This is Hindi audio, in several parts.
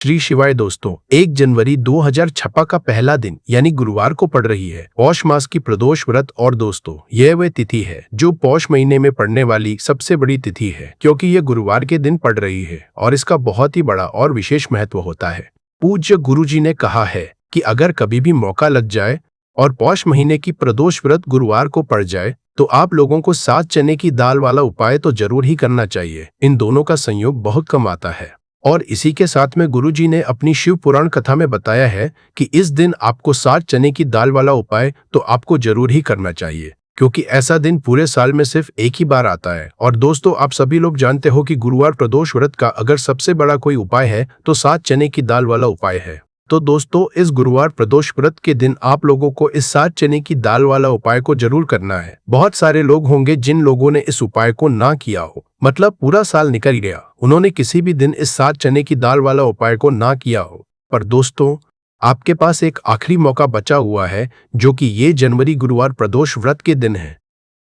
श्री शिवाय दोस्तों, 1 जनवरी 2026 का पहला दिन यानी गुरुवार को पड़ रही है पौष मास की प्रदोष व्रत। और दोस्तों, यह वह तिथि है जो पौष महीने में पड़ने वाली सबसे बड़ी तिथि है, क्योंकि यह गुरुवार के दिन पड़ रही है और इसका बहुत ही बड़ा और विशेष महत्व होता है। पूज्य गुरुजी ने कहा है कि अगर कभी भी मौका लग जाए और पौष महीने की प्रदोष व्रत गुरुवार को पड़ जाए तो आप लोगों को 7 चने की दाल वाला उपाय तो जरूर ही करना चाहिए। इन दोनों का संयोग बहुत कम आता है। और इसी के साथ में गुरुजी ने अपनी शिव पुराण कथा में बताया है कि इस दिन आपको 7 चने की दाल वाला उपाय तो आपको जरूर ही करना चाहिए, क्योंकि ऐसा दिन पूरे साल में सिर्फ एक ही बार आता है। और दोस्तों, आप सभी लोग जानते हो कि गुरुवार प्रदोष व्रत का अगर सबसे बड़ा कोई उपाय है तो 7 चने की दाल वाला उपाय है। तो दोस्तों, इस गुरुवार प्रदोष व्रत के दिन आप लोगों को इस 7 चने की दाल वाला उपाय को जरूर करना है। बहुत सारे लोग होंगे जिन लोगों ने इस उपाय को ना किया हो, मतलब पूरा साल निकल गया, उन्होंने किसी भी दिन इस 7 चने की दाल वाला उपाय को ना किया हो। पर दोस्तों, आपके पास एक आखिरी मौका बचा हुआ है, जो कि ये जनवरी गुरुवार प्रदोष व्रत के दिन है।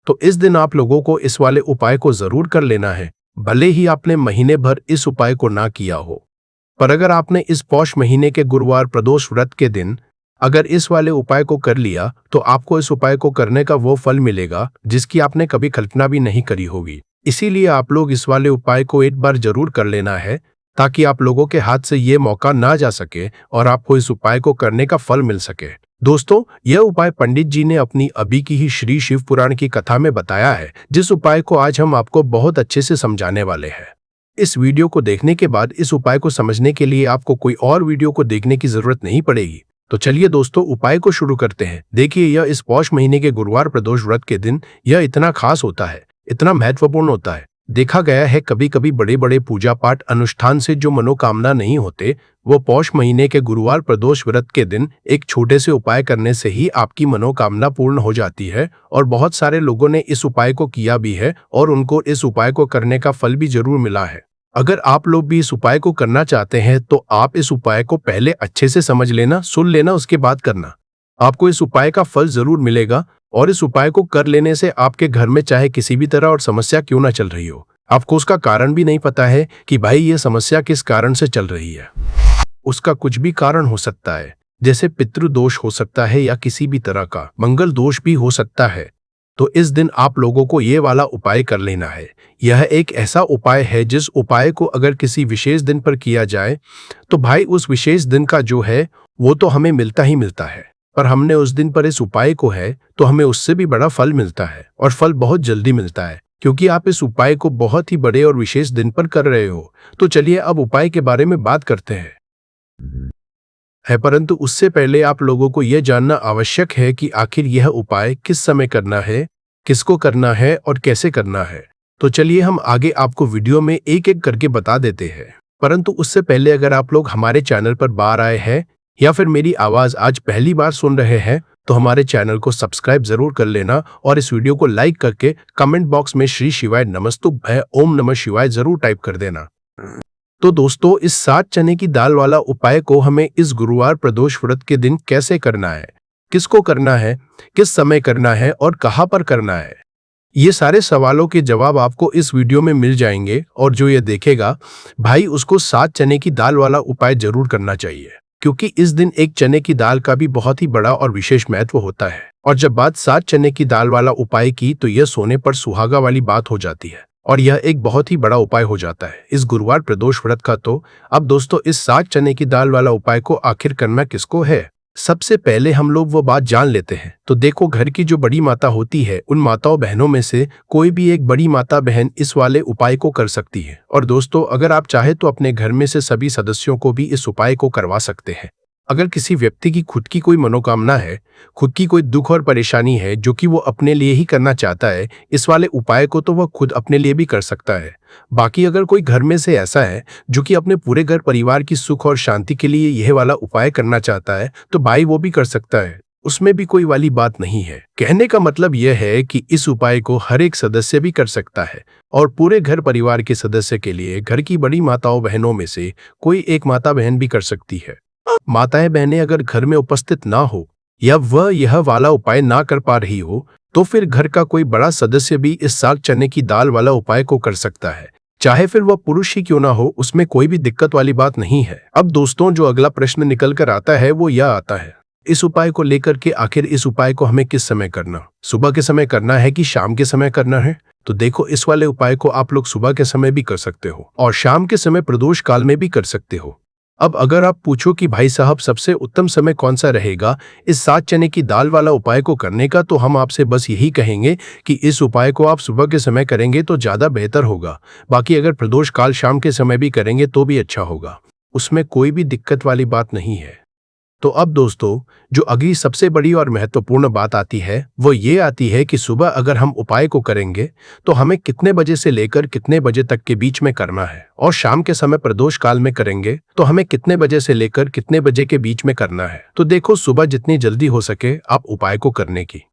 तो इस दिन आप लोगों को इस वाले उपाय को जरूर कर लेना है, भले ही आपने महीने भर इस उपाय को ना किया हो। पर अगर आपने इस पौष महीने के गुरुवार प्रदोष व्रत के दिन अगर इस वाले उपाय को कर लिया तो आपको इस उपाय को करने का वो फल मिलेगा जिसकी आपने कभी कल्पना भी नहीं करी होगी। इसीलिए आप लोग इस वाले उपाय को एक बार जरूर कर लेना है, ताकि आप लोगों के हाथ से ये मौका ना जा सके और आपको इस उपाय को करने का फल मिल सके। दोस्तों, यह उपाय पंडित जी ने अपनी अभी की ही श्री शिव पुराण की कथा में बताया है, जिस उपाय को आज हम आपको बहुत अच्छे से समझाने वाले हैं। इस वीडियो को देखने के बाद इस उपाय को समझने के लिए आपको कोई और वीडियो को देखने की जरूरत नहीं पड़ेगी। तो चलिए दोस्तों, उपाय को शुरू करते हैं। देखिए, यह इस पौष महीने के गुरुवार प्रदोष व्रत के दिन यह इतना खास होता है, इतना महत्वपूर्ण होता है। देखा गया है कभी कभी बड़े बड़े पूजा पाठ अनुष्ठान से जो मनोकामना नहीं होते, वो पौष महीने के गुरुवार प्रदोष व्रत के दिन एक छोटे से उपाय करने से ही आपकी मनोकामना पूर्ण हो जाती है। और बहुत सारे लोगों ने इस उपाय को किया भी है और उनको इस उपाय को करने का फल भी जरूर मिला है। अगर आप लोग भी इस उपाय को करना चाहते हैं तो आप इस उपाय को पहले अच्छे से समझ लेना, सुन लेना, उसके बाद करना। आपको इस उपाय का फल जरूर मिलेगा। और इस उपाय को कर लेने से आपके घर में चाहे किसी भी तरह और समस्या क्यों ना चल रही हो, आपको उसका कारण भी नहीं पता है कि भाई ये समस्या किस कारण से चल रही है। उसका कुछ भी कारण हो सकता है, जैसे पितृदोष हो सकता है या किसी भी तरह का मंगल दोष भी हो सकता है। तो इस दिन आप लोगों को ये वाला उपाय कर लेना है। यह एक ऐसा उपाय है जिस उपाय को अगर किसी विशेष दिन पर किया जाए तो भाई उस विशेष दिन का जो है वो तो हमें मिलता ही मिलता है, पर हमने उस दिन पर इस उपाय को है तो हमें उससे भी बड़ा फल मिलता है। और फल बहुत जल्दी मिलता है, क्योंकि आप इस उपाय को बहुत ही बड़े और विशेष दिन पर कर रहे हो। तो चलिए अब उपाय के बारे में बात करते हैं। परंतु उससे पहले आप लोगों को यह जानना आवश्यक है कि आखिर यह उपाय किस समय करना है, किसको करना है और कैसे करना है। तो चलिए हम आगे आपको वीडियो में एक एक करके बता देते हैं। परंतु उससे पहले अगर आप लोग हमारे चैनल पर बाहर आए हैं या फिर मेरी आवाज आज पहली बार सुन रहे हैं तो हमारे चैनल को सब्सक्राइब जरूर कर लेना और इस वीडियो को लाइक करके कमेंट बॉक्स में श्री शिवाय नमस्तुभ्यं ओम नमः शिवाय जरूर टाइप कर देना। तो दोस्तों, इस 7 चने की दाल वाला उपाय को हमें इस गुरुवार प्रदोष व्रत के दिन कैसे करना है, किसको करना है, किस समय करना है और कहां पर करना है, ये सारे सवालों के जवाब आपको इस वीडियो में मिल जाएंगे। और जो ये देखेगा भाई उसको 7 चने की दाल वाला उपाय जरूर करना चाहिए, क्योंकि इस दिन एक चने की दाल का भी बहुत ही बड़ा और विशेष महत्व होता है। और जब बात 7 चने की दाल वाला उपाय की तो यह सोने पर सुहागा वाली बात हो जाती है और यह एक बहुत ही बड़ा उपाय हो जाता है इस गुरुवार प्रदोष व्रत का। तो अब दोस्तों, इस 7 चने की दाल वाला उपाय को आखिर करना किसको है, सबसे पहले हम लोग वो बात जान लेते हैं। तो देखो, घर की जो बड़ी माता होती है उन माताओं बहनों में से कोई भी एक बड़ी माता बहन इस वाले उपाय को कर सकती है। और दोस्तों, अगर आप चाहे तो अपने घर में से सभी सदस्यों को भी इस उपाय को करवा सकते हैं। अगर किसी व्यक्ति की खुद की कोई मनोकामना है, खुद की कोई दुख और परेशानी है जो कि वो अपने लिए ही करना चाहता है, इस वाले उपाय को तो वह खुद अपने लिए भी कर सकता है। बाकी अगर कोई घर में से ऐसा है जो कि अपने पूरे घर परिवार की सुख और शांति के लिए यह वाला उपाय करना चाहता है तो भाई वो भी कर सकता है, उसमें भी कोई वाली बात नहीं है। कहने का मतलब यह है कि इस उपाय को हर एक सदस्य भी कर सकता है और पूरे घर परिवार के सदस्य के लिए घर की बड़ी माताओं बहनों में से कोई एक माता बहन भी कर सकती है। माताएं बहनें अगर घर में उपस्थित ना हो या वह यह वाला उपाय ना कर पा रही हो तो फिर घर का कोई बड़ा सदस्य भी इस 7 चने की दाल वाला उपाय को कर सकता है। चाहे फिर वह पुरुष ही क्यों ना हो, उसमें कोई भी दिक्कत वाली बात नहीं है। अब दोस्तों, जो अगला प्रश्न निकल कर आता है वो यह आता है, इस उपाय को लेकर के आखिर इस उपाय को हमें किस समय करना, सुबह के समय करना है कि शाम के समय करना है? तो देखो, इस वाले उपाय को आप लोग सुबह के समय भी कर सकते हो और शाम के समय प्रदोष काल में भी कर सकते हो। अब अगर आप पूछो कि भाई साहब सबसे उत्तम समय कौन सा रहेगा इस 7 चने की दाल वाला उपाय को करने का, तो हम आपसे बस यही कहेंगे कि इस उपाय को आप सुबह के समय करेंगे तो ज़्यादा बेहतर होगा। बाकी अगर प्रदोष काल शाम के समय भी करेंगे तो भी अच्छा होगा, उसमें कोई भी दिक्कत वाली बात नहीं है। तो अब दोस्तों, जो अगली सबसे बड़ी और महत्वपूर्ण बात आती है वो ये आती है कि सुबह अगर हम उपाय को करेंगे तो हमें कितने बजे से लेकर कितने बजे तक के बीच में करना है, और शाम के समय प्रदोष काल में करेंगे तो हमें कितने बजे से लेकर कितने बजे के बीच में करना है। तो देखो, सुबह जितनी जल्दी हो सके आप उपाय को करने की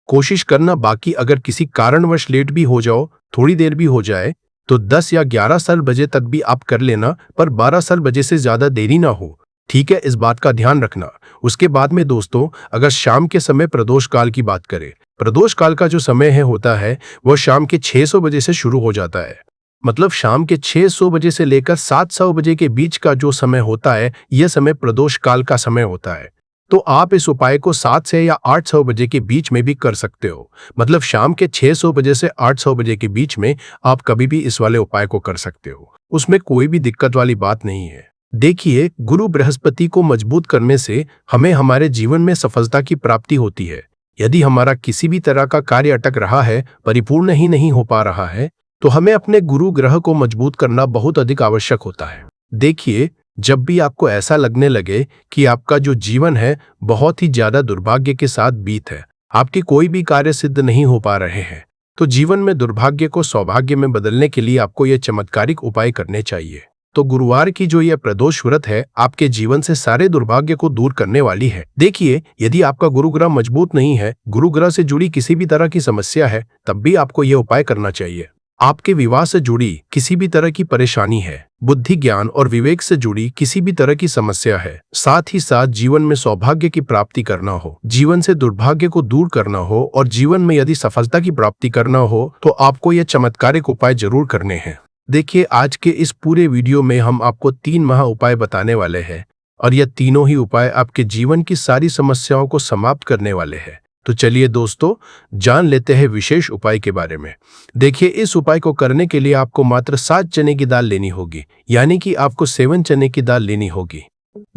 कोशिश करना। बाकी अगर किसी कारणवश लेट भी हो जाओ, थोड़ी देर भी हो जाए, तो 10 या 11 साल बजे तक भी आप कर लेना, पर 12 साल बजे से ज्यादा देरी ना हो, ठीक है? इस बात का ध्यान रखना। उसके बाद में दोस्तों, अगर शाम के समय प्रदोष काल की बात करें, प्रदोष काल का जो समय होता है वह शाम के 600 बजे से शुरू हो जाता है। मतलब शाम के 600 बजे से लेकर 700 बजे के बीच का जो समय होता है, यह समय प्रदोष काल का समय होता है। तो आप इस उपाय को 7 से या 800 बजे के बीच में भी कर सकते हो। मतलब शाम के 600 बजे से 800 बजे के बीच में आप कभी भी इस वाले उपाय को कर सकते हो, उसमें कोई भी दिक्कत वाली बात नहीं है। देखिए, गुरु बृहस्पति को मजबूत करने से हमें हमारे जीवन में सफलता की प्राप्ति होती है। यदि हमारा किसी भी तरह का कार्य अटक रहा है, परिपूर्ण ही नहीं हो पा रहा है, तो हमें अपने गुरु ग्रह को मजबूत करना बहुत अधिक आवश्यक होता है। देखिए, जब भी आपको ऐसा लगने लगे कि आपका जो जीवन है बहुत ही ज्यादा दुर्भाग्य के साथ बीत है, आपके कोई भी कार्य सिद्ध नहीं हो पा रहे हैं, तो जीवन में दुर्भाग्य को सौभाग्य में बदलने के लिए आपको ये चमत्कारिक उपाय करने चाहिए। तो गुरुवार की जो यह प्रदोष व्रत है आपके जीवन से सारे दुर्भाग्य को दूर करने वाली है। देखिए, यदि आपका गुरु ग्रह मजबूत नहीं है, गुरु ग्रह से जुड़ी किसी भी तरह की समस्या है, तब भी आपको यह उपाय करना चाहिए। आपके विवाह से जुड़ी किसी भी तरह की परेशानी है, बुद्धि ज्ञान और विवेक से जुड़ी किसी भी तरह की समस्या है, साथ ही साथ जीवन में सौभाग्य की प्राप्ति करना हो, जीवन से दुर्भाग्य को दूर करना हो और जीवन में यदि सफलता की प्राप्ति करना हो, तो आपको यह चमत्कारिक उपाय जरूर करने हैं। देखिए, आज के इस पूरे वीडियो में हम आपको 3 महा उपाय बताने वाले हैं और यह तीनों ही उपाय आपके जीवन की सारी समस्याओं को समाप्त करने वाले हैं। तो चलिए दोस्तों, जान लेते हैं विशेष उपाय के बारे में। देखिए, इस उपाय को करने के लिए आपको मात्र 7 चने की दाल लेनी होगी, यानी कि आपको 7 चने की दाल लेनी होगी।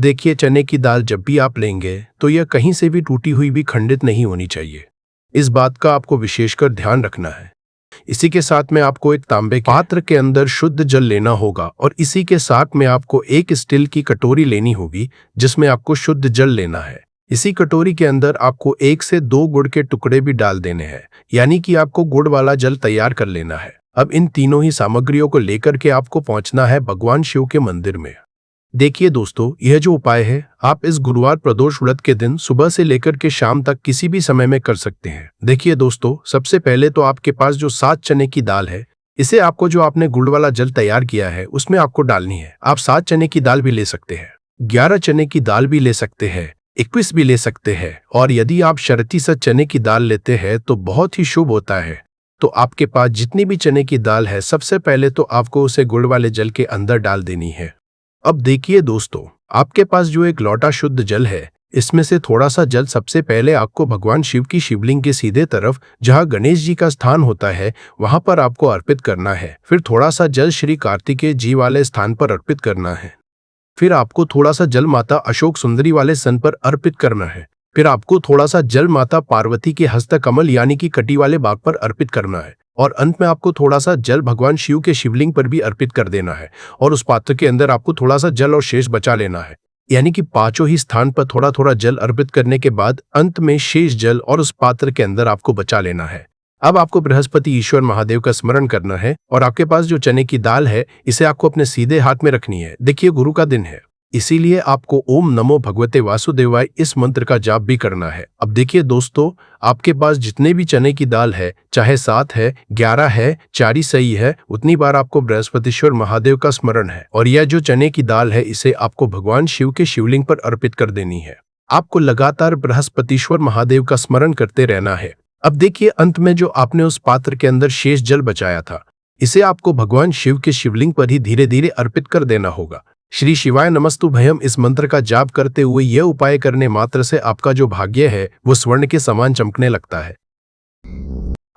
देखिए, चने की दाल जब भी आप लेंगे तो यह कहीं से भी टूटी हुई भी खंडित नहीं होनी चाहिए, इस बात का आपको विशेषकर ध्यान रखना है। इसी के साथ में आपको एक तांबे के पात्र के अंदर शुद्ध जल लेना होगा और इसी के साथ में आपको एक स्टील की कटोरी लेनी होगी जिसमें आपको शुद्ध जल लेना है। इसी कटोरी के अंदर आपको 1 से 2 गुड़ के टुकड़े भी डाल देने हैं, यानी कि आपको गुड़ वाला जल तैयार कर लेना है। अब इन तीनों ही सामग्रियों को लेकर के आपको पहुंचना है भगवान शिव के मंदिर में। देखिए दोस्तों, यह जो उपाय है आप इस गुरुवार प्रदोष व्रत के दिन सुबह से लेकर के शाम तक किसी भी समय में कर सकते हैं। देखिए दोस्तों, सबसे पहले तो आपके पास जो 7 चने की दाल है, इसे आपको जो आपने गुड़ वाला जल तैयार किया है उसमें आपको डालनी है। आप 7 चने की दाल भी ले सकते हैं, 11 चने की दाल भी ले सकते हैं, 21 भी ले सकते हैं, और यदि आप 37 चने की दाल लेते हैं तो बहुत ही शुभ होता है। तो आपके पास जितनी भी चने की दाल है, सबसे पहले तो आपको उसे गुड़ वाले जल के अंदर डाल देनी है। अब देखिए दोस्तों, आपके पास जो एक लोटा शुद्ध जल है, इसमें से थोड़ा सा जल सबसे पहले आपको भगवान शिव की शिवलिंग के सीधे तरफ जहां गणेश जी का स्थान होता है वहां पर आपको अर्पित करना है। फिर थोड़ा सा जल श्री कार्तिकेय जी वाले स्थान पर अर्पित करना है। फिर आपको थोड़ा सा जल माता अशोक सुंदरी वाले सन पर अर्पित करना है। फिर आपको थोड़ा सा जल माता पार्वती के हस्त कमल यानी कि कटी वाले बाग पर अर्पित करना है। और अंत में आपको थोड़ा सा जल भगवान शिव के शिवलिंग पर भी अर्पित कर देना है। और उस पात्र के अंदर आपको थोड़ा सा जल और शेष बचा लेना है, यानी कि 5 ही स्थान पर थोड़ा थोड़ा जल अर्पित करने के बाद अंत में शेष जल और उस पात्र के अंदर आपको बचा लेना है। अब आपको बृहस्पति ईश्वर महादेव का स्मरण करना है और आपके पास जो चने की दाल है इसे आपको अपने सीधे हाथ में रखनी है। देखिए, गुरु का दिन है, इसीलिए आपको ओम नमो भगवते वासुदेवाय इस मंत्र का जाप भी करना है। अब देखिए दोस्तों, आपके पास जितने भी चने की दाल है, चाहे 7 है, 11 है, 4 ही सही है, उतनी बार आपको बृहस्पतिश्वर महादेव का स्मरण है। और यह जो चने की दाल है इसे आपको भगवान शिव के शिवलिंग पर अर्पित कर देनी है। आपको लगातार बृहस्पतिश्वर महादेव का स्मरण करते रहना है। अब देखिए, अंत में जो आपने उस पात्र के अंदर शेष जल बचाया था, इसे आपको भगवान शिव के शिवलिंग पर ही धीरे धीरे अर्पित कर देना होगा। श्री शिवाय नमस्तुभयम इस मंत्र का जाप करते हुए यह उपाय करने मात्र से आपका जो भाग्य है वो स्वर्ण के समान चमकने लगता है।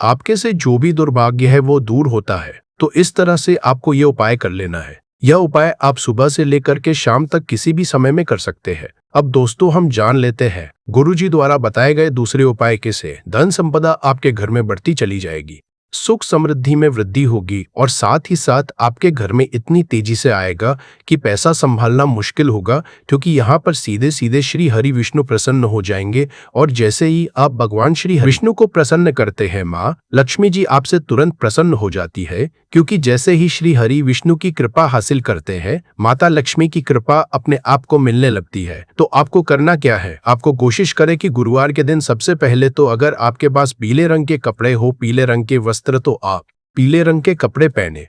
आपके से जो भी दुर्भाग्य है वो दूर होता है। तो इस तरह से आपको यह उपाय कर लेना है। यह उपाय आप सुबह से लेकर के शाम तक किसी भी समय में कर सकते हैं। अब दोस्तों हम जान लेते हैं गुरुजी द्वारा बताए गए दूसरे उपाय के से धन संपदा आपके घर में बढ़ती चली जाएगी, सुख समृद्धि में वृद्धि होगी और साथ ही साथ आपके घर में इतनी तेजी से आएगा कि पैसा संभालना मुश्किल होगा, क्योंकि यहाँ पर सीधे सीधे श्री हरि विष्णु प्रसन्न हो जाएंगे। और जैसे ही आप भगवान श्री विष्णु को प्रसन्न करते हैं, माँ लक्ष्मी जी आपसे तुरंत प्रसन्न हो जाती है, क्योंकि जैसे ही श्री हरि विष्णु की कृपा हासिल करते हैं माता लक्ष्मी की कृपा अपने आप को मिलने लगती है। तो आपको करना क्या है, आपको कोशिश करें कि गुरुवार के दिन सबसे पहले तो अगर आपके पास पीले रंग के कपड़े हो, पीले रंग के वस्त्र, तो आप पीले रंग के कपड़े पहने।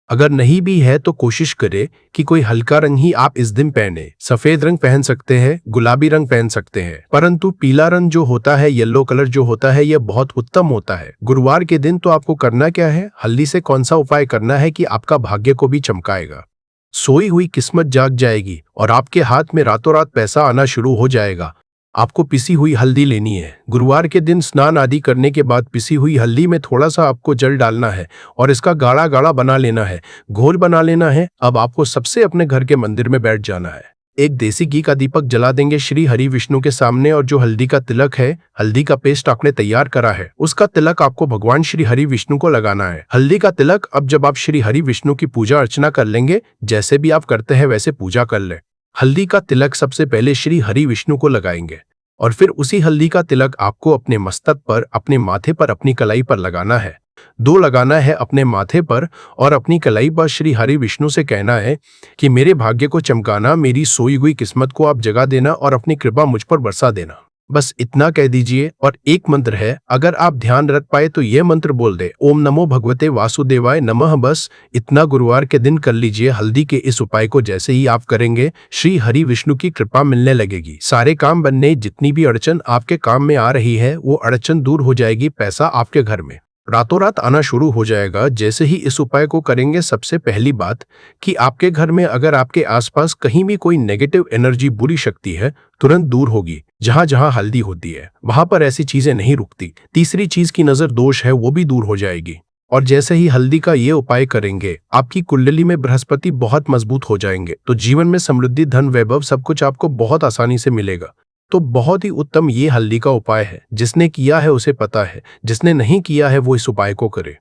अगर नहीं भी है तो कोशिश करें कि कोई हल्का रंग ही आप इस दिन पहने। सफेद रंग पहन सकते हैं, गुलाबी रंग पहन सकते हैं, परंतु पीला रंग जो होता है, येलो कलर जो होता है, यह बहुत उत्तम होता है गुरुवार के दिन। तो आपको करना क्या है, हल्दी से कौन सा उपाय करना है कि आपका भाग्य को भी चमकाएगा, सोई हुई किस्मत जाग जाएगी और आपके हाथ में रातों रात पैसा आना शुरू हो जाएगा। आपको पिसी हुई हल्दी लेनी है। गुरुवार के दिन स्नान आदि करने के बाद पिसी हुई हल्दी में थोड़ा सा आपको जल डालना है और इसका गाढ़ा गाढ़ा बना लेना है, घोल बना लेना है। अब आपको सबसे अपने घर के मंदिर में बैठ जाना है। एक देसी घी का दीपक जला देंगे श्री हरि विष्णु के सामने, और जो हल्दी का तिलक है, हल्दी का पेस्ट आपने तैयार करा है, उसका तिलक आपको भगवान श्री हरि विष्णु को लगाना है। हल्दी का तिलक अब जब आप श्री हरि विष्णु की पूजा अर्चना कर लेंगे, जैसे भी आप करते हैं वैसे पूजा कर ले। हल्दी का तिलक सबसे पहले श्री हरि विष्णु को लगाएंगे और फिर उसी हल्दी का तिलक आपको अपने मस्तक पर, अपने माथे पर, अपनी कलाई पर लगाना है। 2 लगाना है अपने माथे पर और अपनी कलाई पर। श्री हरि विष्णु से कहना है कि मेरे भाग्य को चमकाना, मेरी सोई हुई किस्मत को आप जगा देना और अपनी कृपा मुझ पर बरसा देना। बस इतना कह दीजिए। और एक मंत्र है, अगर आप ध्यान रख पाए तो यह मंत्र बोल दे, ओम नमो भगवते वासुदेवाय नमः। बस इतना गुरुवार के दिन कर लीजिए। हल्दी के इस उपाय को जैसे ही आप करेंगे, श्री हरि विष्णु की कृपा मिलने लगेगी। सारे काम बनने, जितनी भी अड़चन आपके काम में आ रही है वो अड़चन दूर हो जाएगी। पैसा आपके घर में रातों रात आना शुरू हो जाएगा जैसे ही इस उपाय को करेंगे। सबसे पहली बात कि आपके घर में अगर आपके आसपास कहीं भी कोई नेगेटिव एनर्जी, बुरी शक्ति है, तुरंत दूर होगी। जहां जहां हल्दी होती है वहां पर ऐसी चीजें नहीं रुकती। तीसरी चीज की नजर दोष है वो भी दूर हो जाएगी। और जैसे ही हल्दी का ये उपाय करेंगे, आपकी कुंडली में बृहस्पति बहुत मजबूत हो जाएंगे। तो जीवन में समृद्धि, धन, वैभव सब कुछ आपको बहुत आसानी से मिलेगा। तो बहुत ही उत्तम ये हल्दी का उपाय है। जिसने किया है उसे पता है, जिसने नहीं किया है वो इस उपाय को करे।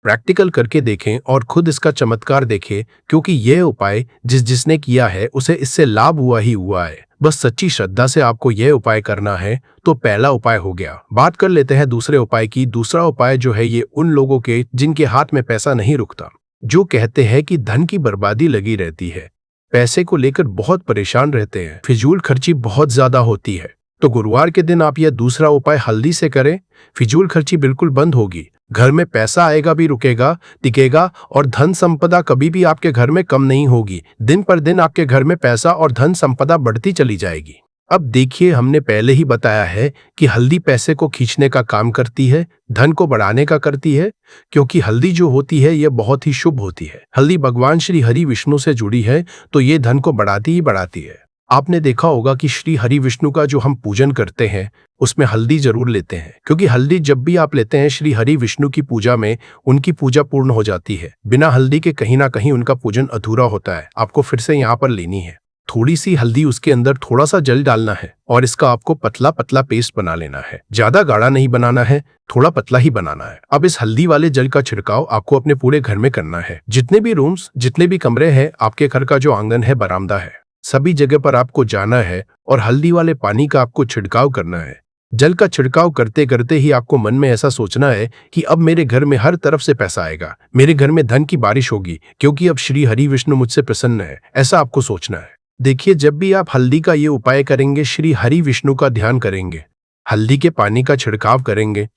प्रैक्टिकल करके देखें और खुद इसका चमत्कार देखें, क्योंकि यह उपाय जिसने किया है उसे इससे लाभ हुआ ही हुआ है। बस सच्ची श्रद्धा से आपको यह उपाय करना है। तो पहला उपाय हो गया। बात कर लेते हैं दूसरे उपाय की। दूसरा उपाय जो है ये उन लोगों के जिनके हाथ में पैसा नहीं रुकता, जो कहते हैं कि धन की बर्बादी लगी रहती है, पैसे को लेकर बहुत परेशान रहते हैं, फिजूल खर्ची बहुत ज्यादा होती है। तो गुरुवार के दिन आप यह दूसरा उपाय हल्दी से करें, फिजूल खर्ची बिल्कुल बंद होगी। घर में पैसा आएगा भी, रुकेगा, टिकेगा और धन संपदा कभी भी आपके घर में कम नहीं होगी। दिन पर दिन आपके घर में पैसा और धन संपदा बढ़ती चली जाएगी। अब देखिए, हमने पहले ही बताया है कि हल्दी पैसे को खींचने का काम करती है, धन को बढ़ाने का करती है, क्योंकि हल्दी जो होती है यह बहुत ही शुभ होती है। हल्दी भगवान श्री हरि विष्णु से जुड़ी है, तो ये धन को बढ़ाती ही बढ़ाती है। आपने देखा होगा कि श्री हरि विष्णु का जो हम पूजन करते हैं उसमें हल्दी जरूर लेते हैं, क्योंकि हल्दी जब भी आप लेते हैं श्री हरि विष्णु की पूजा में, उनकी पूजा पूर्ण हो जाती है। बिना हल्दी के कहीं ना कहीं उनका पूजन अधूरा होता है। आपको फिर से यहाँ पर लेनी है थोड़ी सी हल्दी, उसके अंदर थोड़ा सा जल डालना है और इसका आपको पतला पतला पेस्ट बना लेना है। ज्यादा गाढ़ा नहीं बनाना है, थोड़ा पतला ही बनाना है। अब इस हल्दी वाले जल का छिड़काव आपको अपने पूरे घर में करना है। जितने भी रूम्स, जितने भी कमरे हैं, आपके घर का जो आंगन है, बरामदा है, सभी जगह पर आपको जाना है और हल्दी वाले पानी का आपको छिड़काव करना है। जल का छिड़काव करते करते ही आपको मन में ऐसा सोचना है कि अब मेरे घर में हर तरफ से पैसा आएगा, मेरे घर में धन की बारिश होगी, क्योंकि अब श्री हरि विष्णु मुझसे प्रसन्न है। ऐसा आपको सोचना है। देखिए, जब भी आप हल्दी का ये उपाय करेंगे, श्री हरि विष्णु का ध्यान करेंगे, हल्दी के पानी का छिड़काव करेंगे,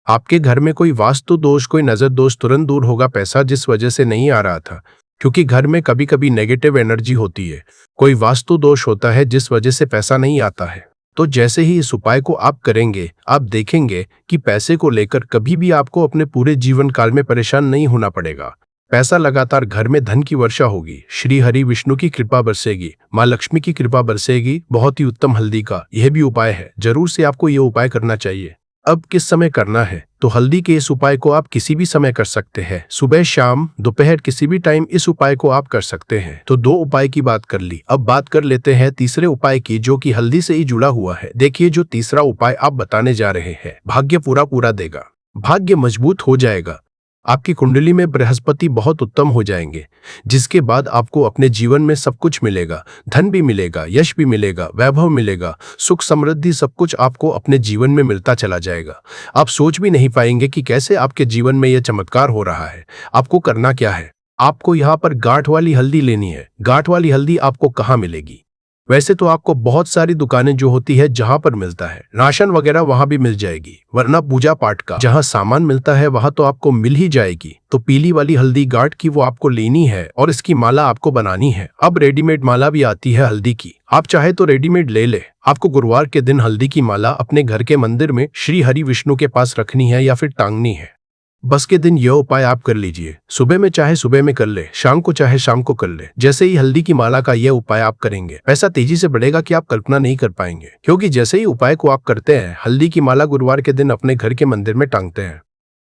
आपके घर में कोई वास्तु दोष, कोई नजर दोष तुरंत दूर होगा। पैसा जिस वजह से नहीं आ रहा था, क्योंकि घर में कभी कभी नेगेटिव एनर्जी होती है, कोई वास्तु दोष होता है जिस वजह से पैसा नहीं आता है, तो जैसे ही इस उपाय को आप करेंगे, आप देखेंगे कि पैसे को लेकर कभी भी आपको अपने पूरे जीवन काल में परेशान नहीं होना पड़ेगा। पैसा लगातार घर में धन की वर्षा होगी, श्री हरि विष्णु की कृपा बरसेगी, माँ लक्ष्मी की कृपा बरसेगी। बहुत ही उत्तम हल्दी का यह भी उपाय है, जरूर से आपको यह उपाय करना चाहिए। अब किस समय करना है? तो हल्दी के इस उपाय को आप किसी भी समय कर सकते हैं, सुबह, शाम, दोपहर, किसी भी टाइम इस उपाय को आप कर सकते हैं। तो 2 उपाय की बात कर ली, अब बात कर लेते हैं तीसरे उपाय की, जो कि हल्दी से ही जुड़ा हुआ है। देखिए, जो तीसरा उपाय आप बताने जा रहे हैं, भाग्य पूरा देगा, भाग्य मजबूत हो जाएगा, आपकी कुंडली में बृहस्पति बहुत उत्तम हो जाएंगे, जिसके बाद आपको अपने जीवन में सब कुछ मिलेगा, धन भी मिलेगा, यश भी मिलेगा, वैभव मिलेगा, सुख समृद्धि, सब कुछ आपको अपने जीवन में मिलता चला जाएगा। आप सोच भी नहीं पाएंगे कि कैसे आपके जीवन में यह चमत्कार हो रहा है। आपको करना क्या है? आपको यहाँ पर गांठ वाली हल्दी लेनी है। गांठ वाली हल्दी आपको कहाँ मिलेगी? वैसे तो आपको बहुत सारी दुकानें जो होती है जहां पर मिलता है, राशन वगैरह, वहां भी मिल जाएगी, वरना पूजा पाठ का जहां सामान मिलता है वहां तो आपको मिल ही जाएगी। तो पीली वाली हल्दी गांठ की वो आपको लेनी है और इसकी माला आपको बनानी है। अब रेडीमेड माला भी आती है हल्दी की, आप चाहे तो रेडीमेड ले ले। आपको गुरुवार के दिन हल्दी की माला अपने घर के मंदिर में श्री हरि विष्णु के पास रखनी है या फिर टांगनी है। बस के दिन यह उपाय आप कर लीजिए। सुबह में चाहे सुबह में कर ले, शाम को चाहे शाम को कर ले। जैसे ही हल्दी की माला का यह उपाय आप करेंगे, पैसा तेजी से बढ़ेगा कि आप कल्पना नहीं कर पाएंगे। क्योंकि जैसे ही उपाय को आप करते हैं, हल्दी की माला गुरुवार के दिन अपने घर के मंदिर में टांगते हैं,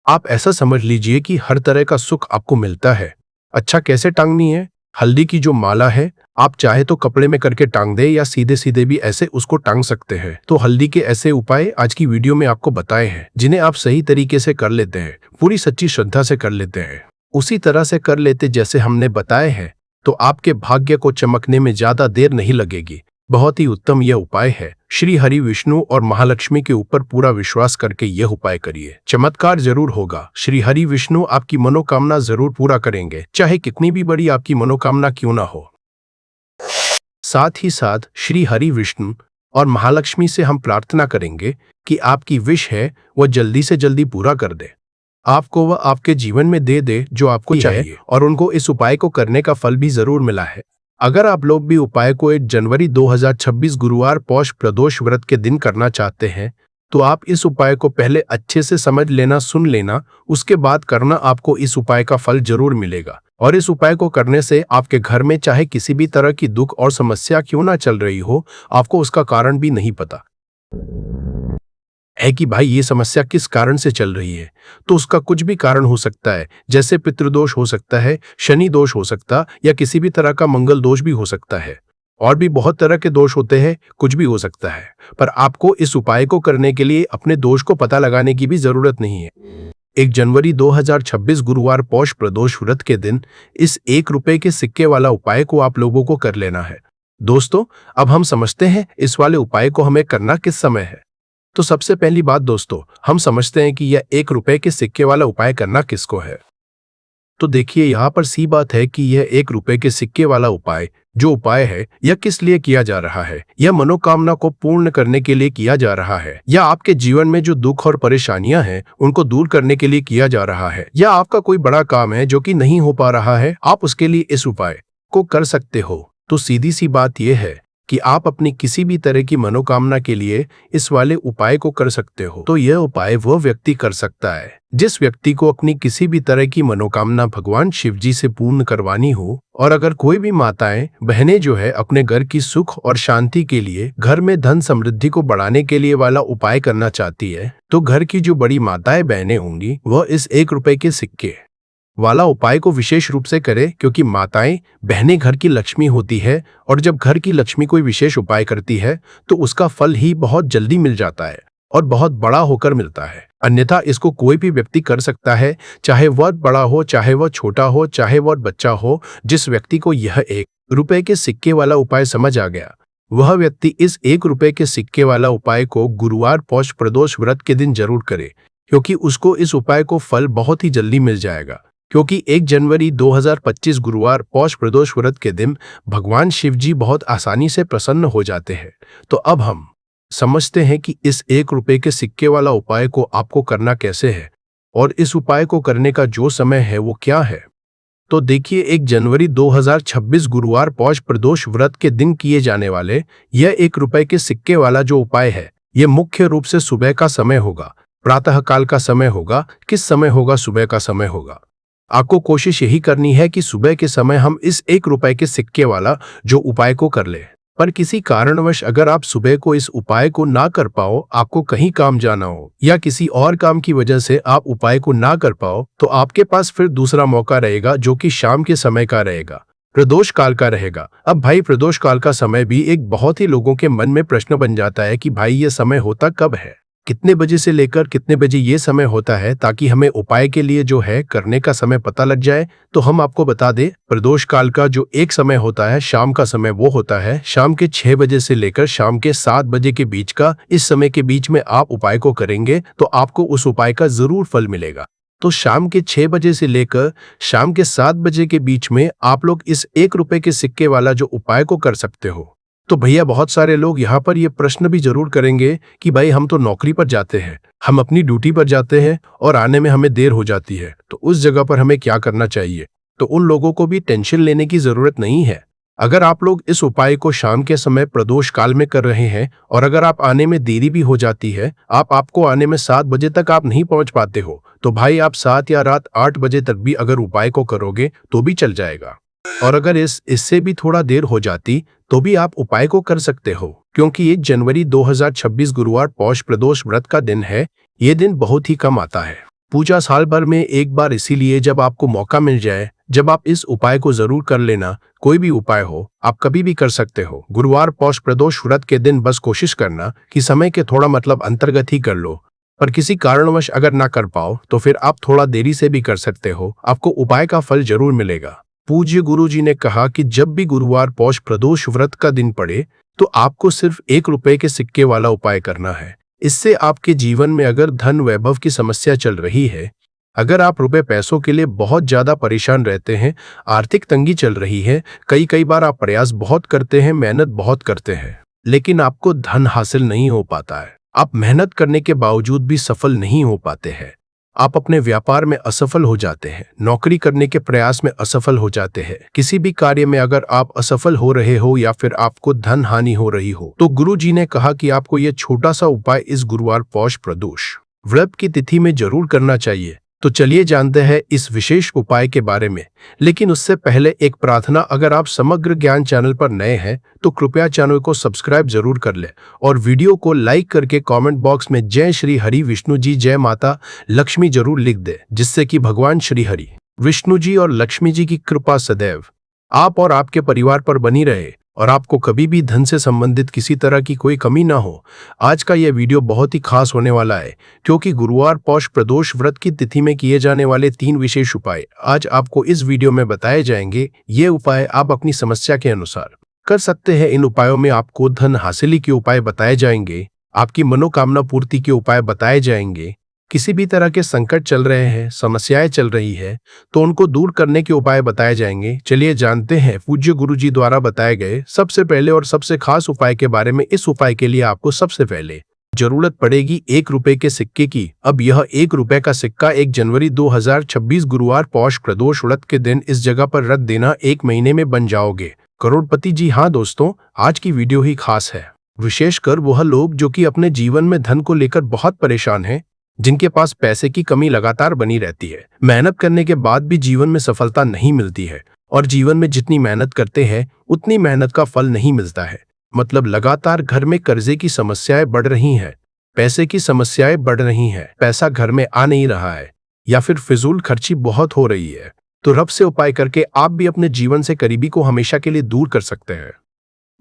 आप ऐसा समझ लीजिए कि हर तरह का सुख आपको मिलता है। अच्छा, कैसे टांगनी है? हल्दी की जो माला है, आप चाहे तो कपड़े में करके टांग दे या सीधे सीधे भी ऐसे उसको टांग सकते हैं। तो हल्दी के ऐसे उपाय आज की वीडियो में आपको बताए हैं, जिन्हें आप सही तरीके से कर लेते हैं, पूरी सच्ची श्रद्धा से कर लेते हैं, उसी तरह से कर लेते जैसे हमने बताए हैं, तो आपके भाग्य को चमकने में ज्यादा देर नहीं लगेगी। बहुत ही उत्तम यह उपाय है। श्री हरि विष्णु और महालक्ष्मी के ऊपर पूरा विश्वास करके यह उपाय करिए, चमत्कार जरूर होगा। श्री हरि विष्णु आपकी मनोकामना जरूर पूरा करेंगे, चाहे कितनी भी बड़ी आपकी मनोकामना क्यों ना हो। साथ ही साथ श्री हरि विष्णु और महालक्ष्मी से हम प्रार्थना करेंगे कि आपकी विश है वह जल्दी से जल्दी पूरा कर दे, आपको वह आपके जीवन में दे दे जो आपको चाहिए। और उनको इस उपाय को करने का फल भी जरूर मिला है। अगर आप लोग भी उपाय को 1 जनवरी 2026 गुरुवार पौष प्रदोष व्रत के दिन करना चाहते हैं, तो आप इस उपाय को पहले अच्छे से समझ लेना, सुन लेना, उसके बाद करना, आपको इस उपाय का फल जरूर मिलेगा। और इस उपाय को करने से आपके घर में चाहे किसी भी तरह की दुख और समस्या क्यों ना चल रही हो, आपको उसका कारण भी नहीं पता है कि भाई ये समस्या किस कारण से चल रही है, तो उसका कुछ भी कारण हो सकता है। जैसे पितृदोष हो सकता है, शनि दोष हो सकता, या किसी भी तरह का मंगल दोष भी हो सकता है, और भी बहुत तरह के दोष होते हैं, कुछ भी हो सकता है। पर आपको इस उपाय को करने के लिए अपने दोष को पता लगाने की भी जरूरत नहीं है। 1 जनवरी 2026 गुरुवार पौष प्रदोष व्रत के दिन इस 1 रुपए के सिक्के वाला उपाय को आप लोगों को कर लेना है। दोस्तों, अब हम समझते हैं इस वाले उपाय को हमें करना किस समय है। तो सबसे पहली बात दोस्तों, हम समझते हैं कि यह 1 रुपए के सिक्के वाला उपाय करना किसको है। तो देखिए, यहाँ पर सी बात है कि यह 1 रुपए के सिक्के वाला उपाय जो उपाय है, यह किस लिए किया जा रहा है। यह मनोकामना को पूर्ण करने के लिए किया जा रहा है, या आपके जीवन में जो दुख और परेशानियां हैं उनको दूर करने के लिए किया जा रहा है, या आपका कोई बड़ा काम है जो कि नहीं हो पा रहा है, आप उसके लिए इस उपाय को कर सकते हो। तो सीधी सी बात यह है कि आप अपनी किसी भी तरह की मनोकामना के लिए इस वाले उपाय को कर सकते हो। तो यह उपाय वह व्यक्ति कर सकता है जिस व्यक्ति को अपनी किसी भी तरह की मनोकामना भगवान शिव जी से पूर्ण करवानी हो। और अगर कोई भी माताएं बहनें जो है अपने घर की सुख और शांति के लिए, घर में धन समृद्धि को बढ़ाने के लिए वाला उपाय करना चाहती है, तो घर की जो बड़ी माताएं बहनें होंगी वह इस 1 रुपए के सिक्के वाला उपाय को विशेष रूप से करे, क्योंकि माताएं बहनें घर की लक्ष्मी होती है, और जब घर की लक्ष्मी कोई विशेष उपाय करती है तो उसका फल ही बहुत जल्दी मिल जाता है और बहुत बड़ा होकर मिलता है। अन्यथा इसको कोई भी व्यक्ति कर सकता है, चाहे वह बड़ा हो, चाहे वह छोटा हो, चाहे वह बच्चा हो। जिस व्यक्ति को यह 1 रुपए के सिक्के वाला उपाय समझ आ गया, वह व्यक्ति इस 1 रुपए के सिक्के वाला उपाय को गुरुवार पौष प्रदोष व्रत के दिन जरूर करे, क्योंकि उसको इस उपाय को फल बहुत ही जल्दी मिल जाएगा। क्योंकि 1 जनवरी 2025 गुरुवार पौष प्रदोष व्रत के दिन भगवान शिव जी बहुत आसानी से प्रसन्न हो जाते हैं। तो अब हम समझते हैं कि इस 1 रुपए के सिक्के वाला उपाय को आपको करना कैसे है, और इस उपाय को करने का जो समय है वो क्या है। तो देखिए 1 जनवरी 2026 गुरुवार पौष प्रदोष व्रत के दिन किए जाने वाले यह 1 रुपए के सिक्के वाला जो उपाय है, ये मुख्य रूप से सुबह का समय होगा, प्रातः काल का समय होगा। किस समय होगा? सुबह का समय होगा। आपको कोशिश यही करनी है कि सुबह के समय हम इस 1 रुपए के सिक्के वाला जो उपाय को कर ले। पर किसी कारणवश अगर आप सुबह को इस उपाय को ना कर पाओ, आपको कहीं काम जाना हो या किसी और काम की वजह से आप उपाय को ना कर पाओ, तो आपके पास फिर दूसरा मौका रहेगा जो कि शाम के समय का रहेगा, प्रदोष काल का रहेगा। अब भाई प्रदोष काल का समय भी एक बहुत ही लोगों के मन में प्रश्न बन जाता है कि भाई ये समय होता कब है, कितने बजे से लेकर कितने बजे ये समय होता है, ताकि हमें उपाय के लिए जो है करने का समय पता लग जाए। तो हम आपको बता दें, प्रदोष काल का जो एक समय होता है शाम का समय, वो होता है शाम के 6 बजे से लेकर शाम के 7 बजे के बीच का। इस समय के बीच में आप उपाय को करेंगे तो आपको उस उपाय का जरूर फल मिलेगा। तो शाम के 6 बजे से लेकर शाम के 7 बजे के बीच में आप लोग इस 1 रुपए के सिक्के वाला जो उपाय को कर सकते हो। तो भैया बहुत सारे लोग यहाँ पर ये प्रश्न भी जरूर करेंगे कि भाई हम तो नौकरी पर जाते हैं, हम अपनी ड्यूटी पर जाते हैं और आने में हमें देर हो जाती है, तो उस जगह पर हमें क्या करना चाहिए? तो उन लोगों को भी टेंशन लेने की जरूरत नहीं है। अगर आप लोग इस उपाय को शाम के समय प्रदोष काल में कर रहे हैं और अगर आप आने में देरी भी हो जाती है, आपको आने में 7 बजे तक आप नहीं पहुंच पाते हो, तो भाई आप 7 या रात 8 बजे तक भी अगर उपाय को करोगे तो भी चल जाएगा। और अगर इससे भी थोड़ा देर हो जाती तो भी आप उपाय को कर सकते हो, क्योंकि 1 जनवरी 2026 गुरुवार पौष प्रदोष व्रत का दिन है। ये दिन बहुत ही कम आता है, पूजा साल भर में एक बार, इसीलिए जब आपको मौका मिल जाए, जब आप इस उपाय को जरूर कर लेना। कोई भी उपाय हो, आप कभी भी कर सकते हो। गुरुवार पौष प्रदोष व्रत के दिन बस कोशिश करना कि समय के थोड़ा मतलब अंतर्गत ही कर लो। पर किसी कारणवश अगर ना कर पाओ तो फिर आप थोड़ा देरी से भी कर सकते हो, आपको उपाय का फल जरूर मिलेगा। पूज्य गुरु जी ने कहा कि जब भी गुरुवार पौष प्रदोष व्रत का दिन पड़े तो आपको सिर्फ 1 रुपए के सिक्के वाला उपाय करना है। इससे आपके जीवन में अगर धन वैभव की समस्या चल रही है, अगर आप रुपए पैसों के लिए बहुत ज्यादा परेशान रहते हैं, आर्थिक तंगी चल रही है, कई बार आप प्रयास बहुत करते हैं, मेहनत बहुत करते हैं, लेकिन आपको धन हासिल नहीं हो पाता है, आप मेहनत करने के बावजूद भी सफल नहीं हो पाते हैं, आप अपने व्यापार में असफल हो जाते हैं, नौकरी करने के प्रयास में असफल हो जाते हैं, किसी भी कार्य में अगर आप असफल हो रहे हो या फिर आपको धन हानि हो रही हो, तो गुरु जी ने कहा कि आपको यह छोटा सा उपाय इस गुरुवार पौष प्रदोष व्रत की तिथि में जरूर करना चाहिए। तो चलिए जानते हैं इस विशेष उपाय के बारे में। लेकिन उससे पहले एक प्रार्थना, अगर आप समग्र ज्ञान चैनल पर नए हैं तो कृपया चैनल को सब्सक्राइब जरूर कर लें और वीडियो को लाइक करके कमेंट बॉक्स में जय श्री हरि विष्णु जी, जय माता लक्ष्मी जरूर लिख दे, जिससे कि भगवान श्री हरि विष्णु जी और लक्ष्मी जी की कृपा सदैव आप और आपके परिवार पर बनी रहे और आपको कभी भी धन से संबंधित किसी तरह की कोई कमी ना हो। आज का यह वीडियो बहुत ही खास होने वाला है, क्योंकि गुरुवार पौष प्रदोष व्रत की तिथि में किए जाने वाले 3 विशेष उपाय आज आपको इस वीडियो में बताए जाएंगे। ये उपाय आप अपनी समस्या के अनुसार कर सकते हैं। इन उपायों में आपको धन हासिली के उपाय बताए जाएंगे, आपकी मनोकामना पूर्ति के उपाय बताए जाएंगे, किसी भी तरह के संकट चल रहे हैं, समस्याएं चल रही है तो उनको दूर करने के उपाय बताए जाएंगे। चलिए जानते हैं पूज्य गुरु जी द्वारा बताए गए सबसे पहले और सबसे खास उपाय के बारे में। इस उपाय के लिए आपको सबसे पहले जरूरत पड़ेगी 1 रुपए के सिक्के की। अब यह 1 रुपए का सिक्का 1 जनवरी 2026 गुरुवार पौष प्रदोष व्रत के दिन इस जगह पर रख देना, 1 महीने में बन जाओगे करोड़पति। जी हाँ दोस्तों, आज की वीडियो ही खास है, विशेषकर वह लोग जो कि अपने जीवन में धन को लेकर बहुत परेशान हैं, जिनके पास पैसे की कमी लगातार बनी रहती है, मेहनत करने के बाद भी जीवन में सफलता नहीं मिलती है और जीवन में जितनी मेहनत करते हैं उतनी मेहनत का फल नहीं मिलता है। मतलब लगातार घर में कर्जे की समस्याएं बढ़ रही हैं, पैसे की समस्याएं बढ़ रही हैं, पैसा घर में आ नहीं रहा है या फिर फिजूल खर्ची बहुत हो रही है। तो रब से उपाय करके आप भी अपने जीवन से करीबी को हमेशा के लिए दूर कर सकते हैं।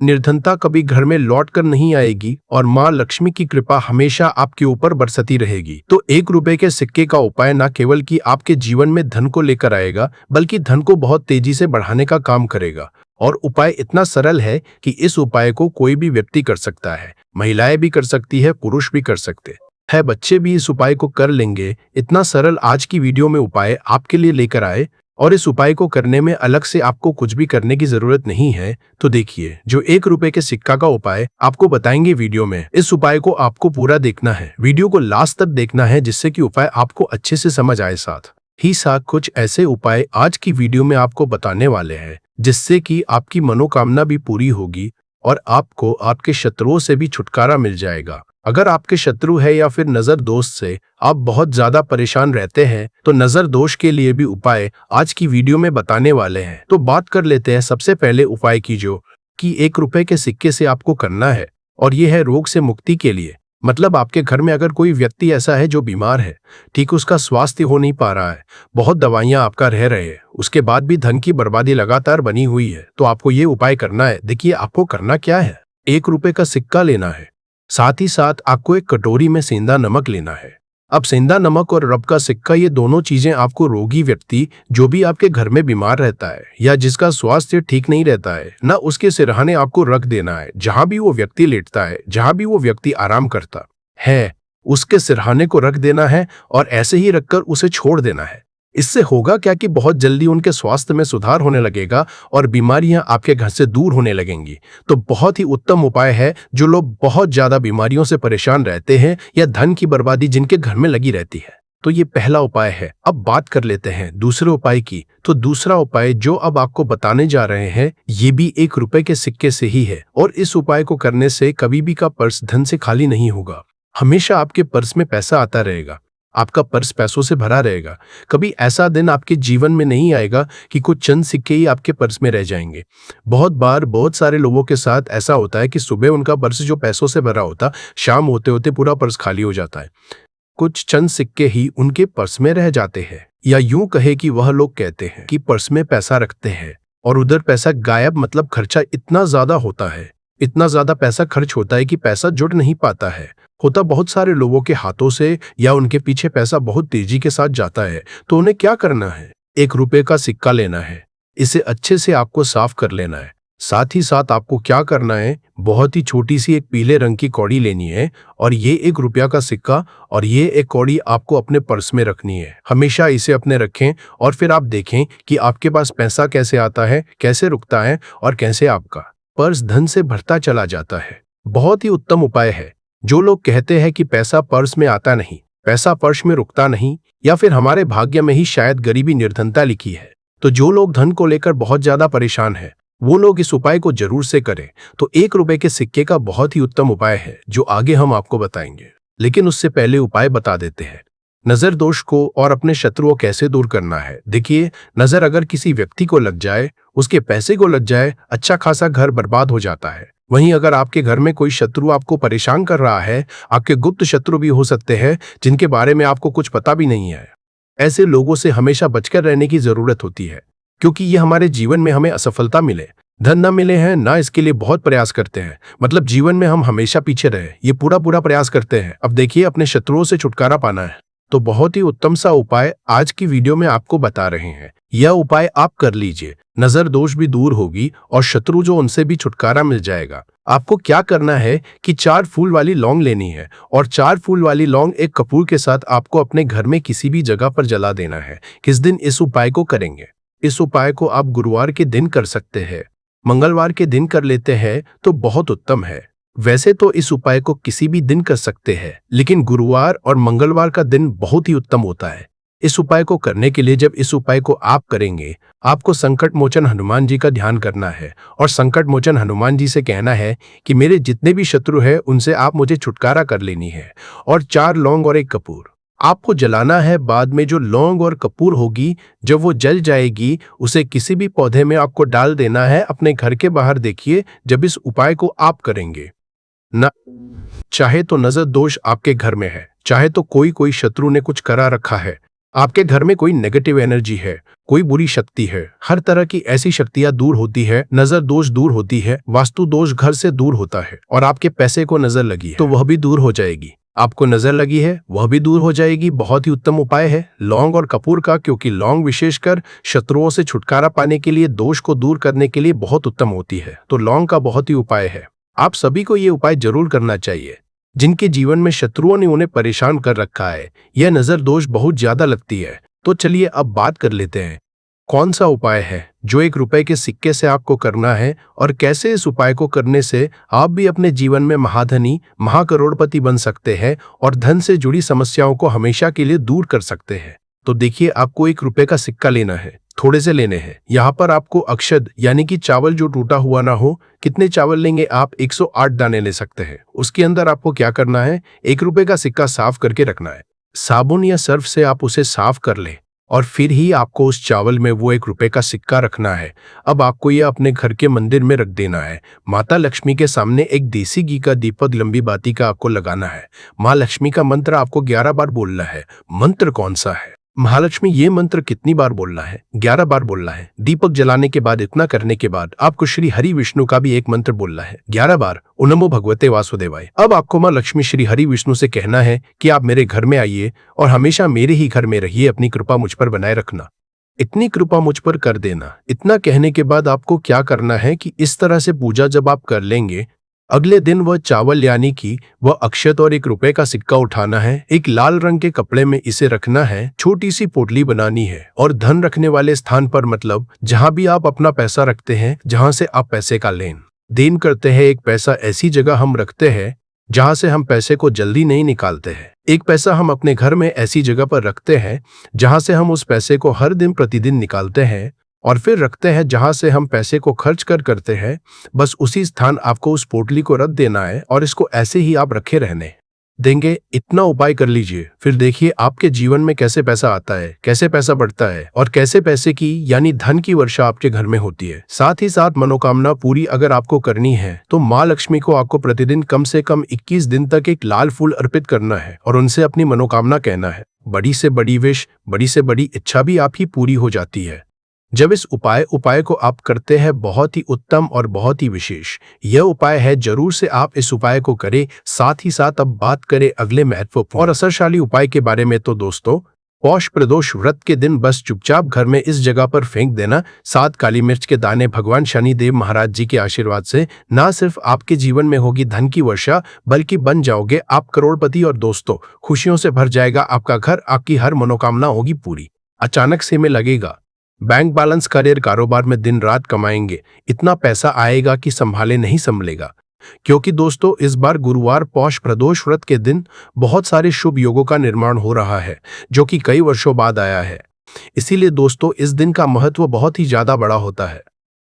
निर्धनता कभी घर में लौट कर नहीं आएगी और माँ लक्ष्मी की कृपा हमेशा आपके ऊपर बरसती रहेगी। तो 1 रुपए के सिक्के का उपाय न केवल कि आपके जीवन में धन को लेकर आएगा, बल्कि धन को बहुत तेजी से बढ़ाने का काम करेगा। और उपाय इतना सरल है कि इस उपाय को कोई भी व्यक्ति कर सकता है, महिलाएं भी कर सकती है, पुरुष भी कर सकते हैं, बच्चे भी इस उपाय को कर लेंगे। इतना सरल आज की वीडियो में उपाय आपके लिए लेकर आए और इस उपाय को करने में अलग से आपको कुछ भी करने की जरूरत नहीं है। तो देखिए, जो 1 रुपए के सिक्का का उपाय आपको बताएंगे वीडियो में, इस उपाय को आपको पूरा देखना है, वीडियो को लास्ट तक देखना है, जिससे कि उपाय आपको अच्छे से समझ आए। साथ ही साथ कुछ ऐसे उपाय आज की वीडियो में आपको बताने वाले हैं जिससे कि आपकी मनोकामना भी पूरी होगी और आपको आपके शत्रुओं से भी छुटकारा मिल जाएगा। अगर आपके शत्रु है या फिर नजर दोष से आप बहुत ज्यादा परेशान रहते हैं तो नजर दोष के लिए भी उपाय आज की वीडियो में बताने वाले हैं। तो बात कर लेते हैं सबसे पहले उपाय की, जो कि 1 रुपए के सिक्के से आपको करना है, और यह है रोग से मुक्ति के लिए। मतलब आपके घर में अगर कोई व्यक्ति ऐसा है जो बीमार है, ठीक उसका स्वास्थ्य हो नहीं पा रहा है, बहुत दवाइयां आपका रह रहे हैं, उसके बाद भी धन की बर्बादी लगातार बनी हुई है, तो आपको ये उपाय करना है। देखिए आपको करना क्या है, 1 रुपए का सिक्का लेना है, साथ ही साथ आपको एक कटोरी में सेंधा नमक लेना है। अब सेंधा नमक और रब का सिक्का, ये दोनों चीजें आपको रोगी व्यक्ति जो भी आपके घर में बीमार रहता है या जिसका स्वास्थ्य ठीक नहीं रहता है ना, उसके सिरहाने आपको रख देना है। जहां भी वो व्यक्ति लेटता है, जहां भी वो व्यक्ति आराम करता है, उसके सिरहाने को रख देना है और ऐसे ही रखकर उसे छोड़ देना है। इससे होगा क्या कि बहुत जल्दी उनके स्वास्थ्य में सुधार होने लगेगा और बीमारियां आपके घर से दूर होने लगेंगी। तो बहुत ही उत्तम उपाय है जो लोग बहुत ज्यादा बीमारियों से परेशान रहते हैं या धन की बर्बादी जिनके घर में लगी रहती है। तो ये पहला उपाय है। अब बात कर लेते हैं दूसरे उपाय की। तो दूसरा उपाय जो अब आपको बताने जा रहे हैं ये भी 1 रुपए के सिक्के से ही है, और इस उपाय को करने से कभी भी का पर्स धन से खाली नहीं होगा। हमेशा आपके पर्स में पैसा आता रहेगा, आपका पर्स पैसों से भरा रहेगा। कभी ऐसा दिन आपके जीवन में नहीं आएगा कि कुछ चंद सिक्के ही आपके पर्स में रह जाएंगे। बहुत बार बहुत सारे लोगों के साथ ऐसा होता है कि सुबह उनका पर्स जो पैसों से भरा होता, शाम होते होते पूरा पर्स खाली हो जाता है। कुछ चंद सिक्के ही उनके पर्स में रह जाते हैं, या यूं कहे कि वह लोग कहते हैं कि पर्स में पैसा रखते हैं और उधर पैसा गायब। मतलब खर्चा इतना ज्यादा होता है, इतना ज्यादा पैसा खर्च होता है कि पैसा जुड़ नहीं पाता है। होता बहुत सारे लोगों के हाथों से या उनके पीछे पैसा बहुत तेजी के साथ जाता है। तो उन्हें क्या करना है, 1 रुपए का सिक्का लेना है, इसे अच्छे से आपको साफ कर लेना है। साथ ही साथ आपको क्या करना है, बहुत ही छोटी सी एक पीले रंग की कौड़ी लेनी है, और ये 1 रुपया का सिक्का और ये एक कौड़ी आपको अपने पर्स में रखनी है। हमेशा इसे अपने रखें और फिर आप देखें कि आपके पास पैसा कैसे आता है, कैसे रुकता है और कैसे आपका पर्स धन से भरता चला जाता है। बहुत ही उत्तम उपाय है। जो लोग कहते हैं कि पैसा पर्स में आता नहीं, पैसा पर्स में रुकता नहीं, या फिर हमारे भाग्य में ही शायद गरीबी निर्धनता लिखी है, तो जो लोग धन को लेकर बहुत ज्यादा परेशान हैं, वो लोग इस उपाय को जरूर से करें। तो 1 रुपए के सिक्के का बहुत ही उत्तम उपाय है जो आगे हम आपको बताएंगे, लेकिन उससे पहले उपाय बता देते हैं। नजर दोष को और अपने शत्रुओं कैसे दूर करना है। देखिए, नजर अगर किसी व्यक्ति को लग जाए, उसके पैसे को लग जाए, अच्छा खासा घर बर्बाद हो जाता है। वहीं अगर आपके घर में कोई शत्रु आपको परेशान कर रहा है, आपके गुप्त शत्रु भी हो सकते हैं जिनके बारे में आपको कुछ पता भी नहीं है, ऐसे लोगों से हमेशा बचकर रहने की जरूरत होती है, क्योंकि ये हमारे जीवन में हमें असफलता मिले, धन न मिले हैं ना, इसके लिए बहुत प्रयास करते हैं। मतलब जीवन में हम हमेशा पीछे रहे, ये पूरा प्रयास करते हैं। अब देखिए, अपने शत्रुओं से छुटकारा पाना है तो बहुत ही उत्तम सा उपाय आज की वीडियो में आपको बता रहे हैं। यह उपाय आप कर लीजिए, नजर दोष भी दूर होगी और शत्रु जो उनसे भी छुटकारा मिल जाएगा। आपको क्या करना है कि 4 फूल वाली लौंग लेनी है, और 4 फूल वाली लौंग एक कपूर के साथ आपको अपने घर में किसी भी जगह पर जला देना है। किस दिन इस उपाय को करेंगे? इस उपाय को आप गुरुवार के दिन कर सकते हैं, मंगलवार के दिन कर लेते हैं तो बहुत उत्तम है। वैसे तो इस उपाय को किसी भी दिन कर सकते हैं, लेकिन गुरुवार और मंगलवार का दिन बहुत ही उत्तम होता है इस उपाय को करने के लिए। जब इस उपाय को आप करेंगे, आपको संकट मोचन हनुमान जी का ध्यान करना है और संकट मोचन हनुमान जी से कहना है कि मेरे जितने भी शत्रु हैं उनसे आप मुझे छुटकारा कर लेनी है, और 4 लौंग और 1 कपूर आपको जलाना है। बाद में जो लौंग और कपूर होगी, जब वो जल जाएगी, उसे किसी भी पौधे में आपको डाल देना है अपने घर के बाहर। देखिए, जब इस उपाय को आप करेंगे ना, चाहे तो नजर दोष आपके घर में है, चाहे तो कोई शत्रु ने कुछ करा रखा है, आपके घर में कोई नेगेटिव एनर्जी है, कोई बुरी शक्ति है, हर तरह की ऐसी शक्तियां दूर होती है। नजर दोष दूर होती है, वास्तु दोष घर से दूर होता है, और आपके पैसे को नजर लगी है तो वह भी दूर हो जाएगी। आपको नजर लगी है वह भी दूर हो जाएगी। बहुत ही उत्तम उपाय है लौंग और कपूर का, क्योंकि लौंग विशेषकर शत्रुओं से छुटकारा पाने के लिए, दोष को दूर करने के लिए बहुत उत्तम होती है। तो लौंग का बहुत ही उपाय है। आप सभी को ये उपाय जरूर करना चाहिए जिनके जीवन में शत्रुओं ने उन्हें परेशान कर रखा है, यह नजर दोष बहुत ज्यादा लगती है। तो चलिए अब बात कर लेते हैं कौन सा उपाय है जो 1 रुपए के सिक्के से आपको करना है, और कैसे इस उपाय को करने से आप भी अपने जीवन में महाधनी, महाकरोड़पति बन सकते हैं और धन से जुड़ी समस्याओं को हमेशा के लिए दूर कर सकते हैं। तो देखिए, आपको 1 रुपए का सिक्का लेना है, थोड़े से लेने हैं। यहाँ पर आपको अक्षत यानी कि चावल जो टूटा हुआ ना हो, कितने चावल लेंगे आप? 108 दाने ले सकते हैं। उसके अंदर आपको क्या करना है, 1 रुपए का सिक्का साफ करके रखना है। साबुन या सर्फ से आप उसे साफ कर लें और फिर ही आपको उस चावल में वो 1 रुपए का सिक्का रखना है। अब आपको ये अपने घर के मंदिर में रख देना है। माता लक्ष्मी के सामने एक देसी घी का दीपक लंबी बाती का आपको लगाना है। माँ लक्ष्मी का मंत्र आपको 11 बार बोलना है। मंत्र कौन सा है? महालक्ष्मी ये मंत्र कितनी बार बोलना है? 11 बार बोलना है। दीपक जलाने के बाद, इतना करने के बाद आपको श्री हरि विष्णु का भी एक मंत्र बोलना है 11 बार, ओम नमो भगवते वासुदेवाय। अब आपको माँ लक्ष्मी श्री हरि विष्णु से कहना है कि आप मेरे घर में आइए और हमेशा मेरे ही घर में रहिए, अपनी कृपा मुझ पर बनाए रखना। इतनी कृपा मुझ पर कर देना। इतना कहने के बाद आपको क्या करना है कि इस तरह से पूजा जब आप कर लेंगे, अगले दिन वह चावल यानी कि वह अक्षत और 1 रुपए का सिक्का उठाना है। एक लाल रंग के कपड़े में इसे रखना है। छोटी सी पोटली बनानी है और धन रखने वाले स्थान पर, मतलब जहां भी आप अपना पैसा रखते हैं, जहां से आप पैसे का लेन देन करते हैं, एक पैसा ऐसी जगह हम रखते हैं जहां से हम पैसे को जल्दी नहीं निकालते हैं। एक पैसा हम अपने घर में ऐसी जगह पर रखते हैं जहां से हम उस पैसे को हर दिन प्रतिदिन निकालते हैं और फिर रखते हैं जहां से हम पैसे को खर्च करते हैं। बस उसी स्थान आपको उस पोटली को रख देना है और इसको ऐसे ही आप रखे रहने देंगे। इतना उपाय कर लीजिए, फिर देखिए आपके जीवन में कैसे पैसा आता है, कैसे पैसा बढ़ता है और कैसे पैसे की यानी धन की वर्षा आपके घर में होती है। साथ ही साथ मनोकामना पूरी अगर आपको करनी है तो माँ लक्ष्मी को आपको प्रतिदिन कम से कम 21 दिन तक एक लाल फूल अर्पित करना है और उनसे अपनी मनोकामना कहना है। बड़ी से बड़ी विश, बड़ी से बड़ी इच्छा भी आपकी पूरी हो जाती है जब इस उपाय को आप करते हैं। बहुत ही उत्तम और बहुत ही विशेष यह उपाय है, जरूर से आप इस उपाय को करें। साथ ही साथ अब बात करें अगले महत्वपूर्ण और असरशाली उपाय के बारे में, तो दोस्तों, पौष प्रदोष व्रत के दिन बस चुपचाप घर में इस जगह पर फेंक देना 7 काली मिर्च के दाने। भगवान शनिदेव महाराज जी के आशीर्वाद से ना सिर्फ आपके जीवन में होगी धन की वर्षा, बल्कि बन जाओगे आप करोड़पति और दोस्तों खुशियों से भर जाएगा आपका घर। आपकी हर मनोकामना होगी पूरी। अचानक से में लगेगा बैंक बैलेंस, करियर, कारोबार में दिन रात कमाएंगे, इतना पैसा आएगा कि संभाले नहीं संभलेगा। क्योंकि दोस्तों, इस बार गुरुवार पौष प्रदोष व्रत के दिन बहुत सारे शुभ योगों का निर्माण हो रहा है जो कि कई वर्षों बाद आया है। इसीलिए दोस्तों, इस दिन का महत्व बहुत ही ज्यादा बड़ा होता है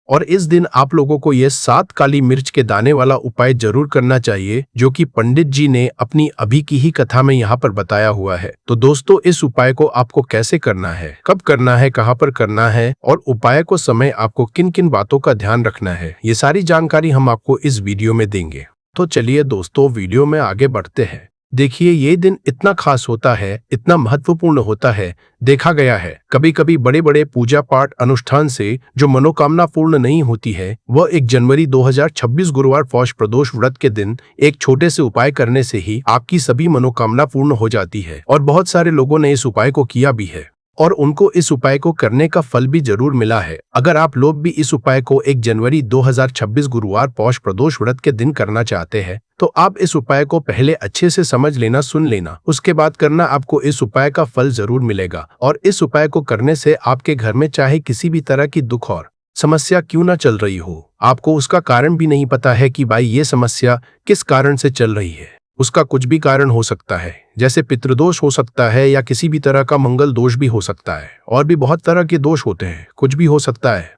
और इस दिन आप लोगों को यह 7 काली मिर्च के दाने वाला उपाय जरूर करना चाहिए, जो कि पंडित जी ने अपनी अभी की ही कथा में यहाँ पर बताया हुआ है। तो दोस्तों, इस उपाय को आपको कैसे करना है, कब करना है, कहाँ पर करना है और उपाय को समय आपको किन किन बातों का ध्यान रखना है, ये सारी जानकारी हम आपको इस वीडियो में देंगे। तो चलिए दोस्तों, वीडियो में आगे बढ़ते हैं। देखिए, ये दिन इतना खास होता है, इतना महत्वपूर्ण होता है। देखा गया है कभी कभी बड़े बड़े पूजा पाठ अनुष्ठान से जो मनोकामना पूर्ण नहीं होती है, वह 1 जनवरी 2026 गुरुवार पौष प्रदोष व्रत के दिन एक छोटे से उपाय करने से ही आपकी सभी मनोकामना पूर्ण हो जाती है। और बहुत सारे लोगों ने इस उपाय को किया भी है और उनको इस उपाय को करने का फल भी जरूर मिला है। अगर आप लोग भी इस उपाय को 1 जनवरी 2026 गुरुवार पौष प्रदोष व्रत के दिन करना चाहते हैं, तो आप इस उपाय को पहले अच्छे से समझ लेना, सुन लेना, उसके बाद करना। आपको इस उपाय का फल जरूर मिलेगा और इस उपाय को करने से आपके घर में चाहे किसी भी तरह की दुख और समस्या क्यों ना चल रही हो, आपको उसका कारण भी नहीं पता है कि भाई ये समस्या किस कारण से चल रही है, उसका कुछ भी कारण हो सकता है, जैसे पितृदोष हो सकता है या किसी भी तरह का मंगल दोष भी हो सकता है और भी बहुत तरह के दोष होते हैं, कुछ भी हो सकता है।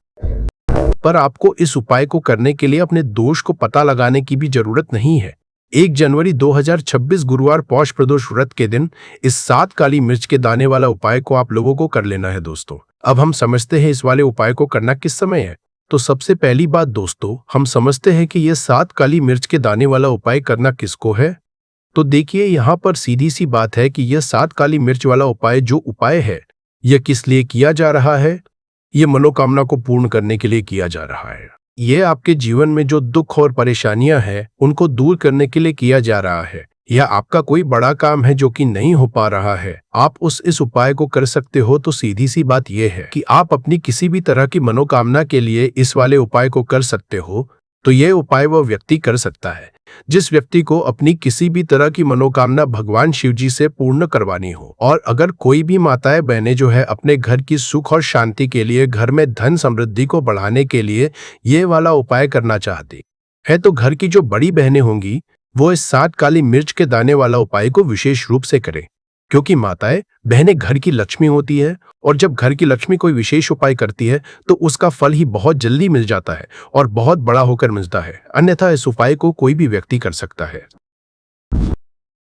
पर आपको इस उपाय को करने के लिए अपने दोष को पता लगाने की भी जरूरत नहीं है। 1 जनवरी 2026 गुरुवार पौष प्रदोष व्रत के दिन इस 7 काली मिर्च के दाने वाला उपाय को आप लोगों को कर लेना है। दोस्तों, अब हम समझते हैं इस वाले उपाय को करना किस समय है। तो सबसे पहली बात दोस्तों, हम समझते हैं कि यह 7 काली मिर्च के दाने वाला उपाय करना किसको है। तो देखिए, यहाँ पर सीधी सी बात है कि यह 7 काली मिर्च वाला उपाय जो उपाय है, यह किस लिए किया जा रहा है। ये मनोकामना को पूर्ण करने के लिए किया जा रहा है। ये आपके जीवन में जो दुख और परेशानियां हैं उनको दूर करने के लिए किया जा रहा है। या आपका कोई बड़ा काम है जो कि नहीं हो पा रहा है, आप इस उपाय को कर सकते हो। तो सीधी सी बात यह है कि आप अपनी किसी भी तरह की मनोकामना के लिए इस वाले उपाय को कर सकते हो। तो यह उपाय वह व्यक्ति कर सकता है जिस व्यक्ति को अपनी किसी भी तरह की मनोकामना भगवान शिव जी से पूर्ण करवानी हो। और अगर कोई भी माताएं बहनें जो है अपने घर की सुख और शांति के लिए, घर में धन समृद्धि को बढ़ाने के लिए ये वाला उपाय करना चाहती है, तो घर की जो बड़ी बहनें होंगी वो इस 7 काली मिर्च के दाने वाला उपाय को विशेष रूप से करें। क्योंकि माताएं बहनें घर की लक्ष्मी होती है और जब घर की लक्ष्मी कोई विशेष उपाय करती है तो उसका फल ही बहुत जल्दी मिल जाता है और बहुत बड़ा होकर मिलता है। अन्यथा इस उपाय को कोई भी व्यक्ति कर सकता है,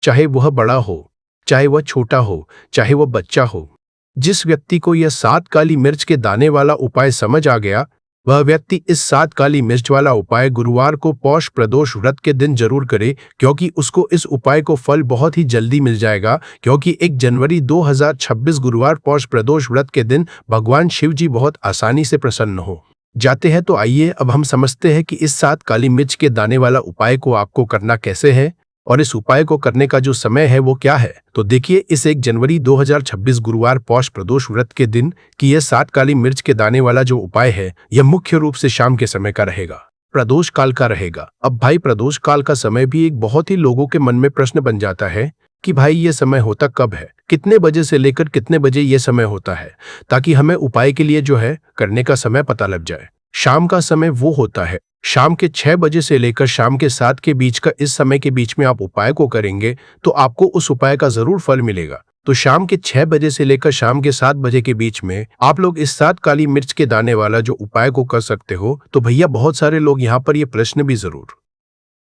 चाहे वह बड़ा हो, चाहे वह छोटा हो, चाहे वह बच्चा हो। जिस व्यक्ति को यह 7 काली मिर्च के दाने वाला उपाय समझ आ गया, वह व्यक्ति इस 7 काली मिर्च वाला उपाय गुरुवार को पौष प्रदोष व्रत के दिन जरूर करे, क्योंकि उसको इस उपाय को फल बहुत ही जल्दी मिल जाएगा। क्योंकि 1 जनवरी 2026 गुरुवार पौष प्रदोष व्रत के दिन भगवान शिव जी बहुत आसानी से प्रसन्न हो जाते हैं। तो आइए अब हम समझते हैं कि इस 7 काली मिर्च के दाने वाला उपाय को आपको करना कैसे है और इस उपाय को करने का जो समय है वो क्या है। तो देखिए, इस 1 जनवरी 2026 गुरुवार पौष प्रदोष व्रत के दिन की यह 7 काली मिर्च के दाने वाला जो उपाय है यह मुख्य रूप से शाम के समय का रहेगा, प्रदोष काल का रहेगा। अब भाई, प्रदोष काल का समय भी एक बहुत ही लोगों के मन में प्रश्न बन जाता है कि भाई ये समय होता कब है, कितने बजे से लेकर कितने बजे ये समय होता है, ताकि हमें उपाय के लिए जो है करने का समय पता लग जाए। शाम का समय वो होता है शाम के 6 बजे से लेकर शाम के 7 के बीच का। इस समय के बीच में आप उपाय को करेंगे तो आपको उस उपाय का जरूर फल मिलेगा। तो शाम के 6 बजे से लेकर शाम के 7 बजे के बीच में आप लोग इस 7 काली मिर्च के दाने वाला जो उपाय को कर सकते हो। तो भैया, बहुत सारे लोग यहाँ पर ये प्रश्न भी जरूर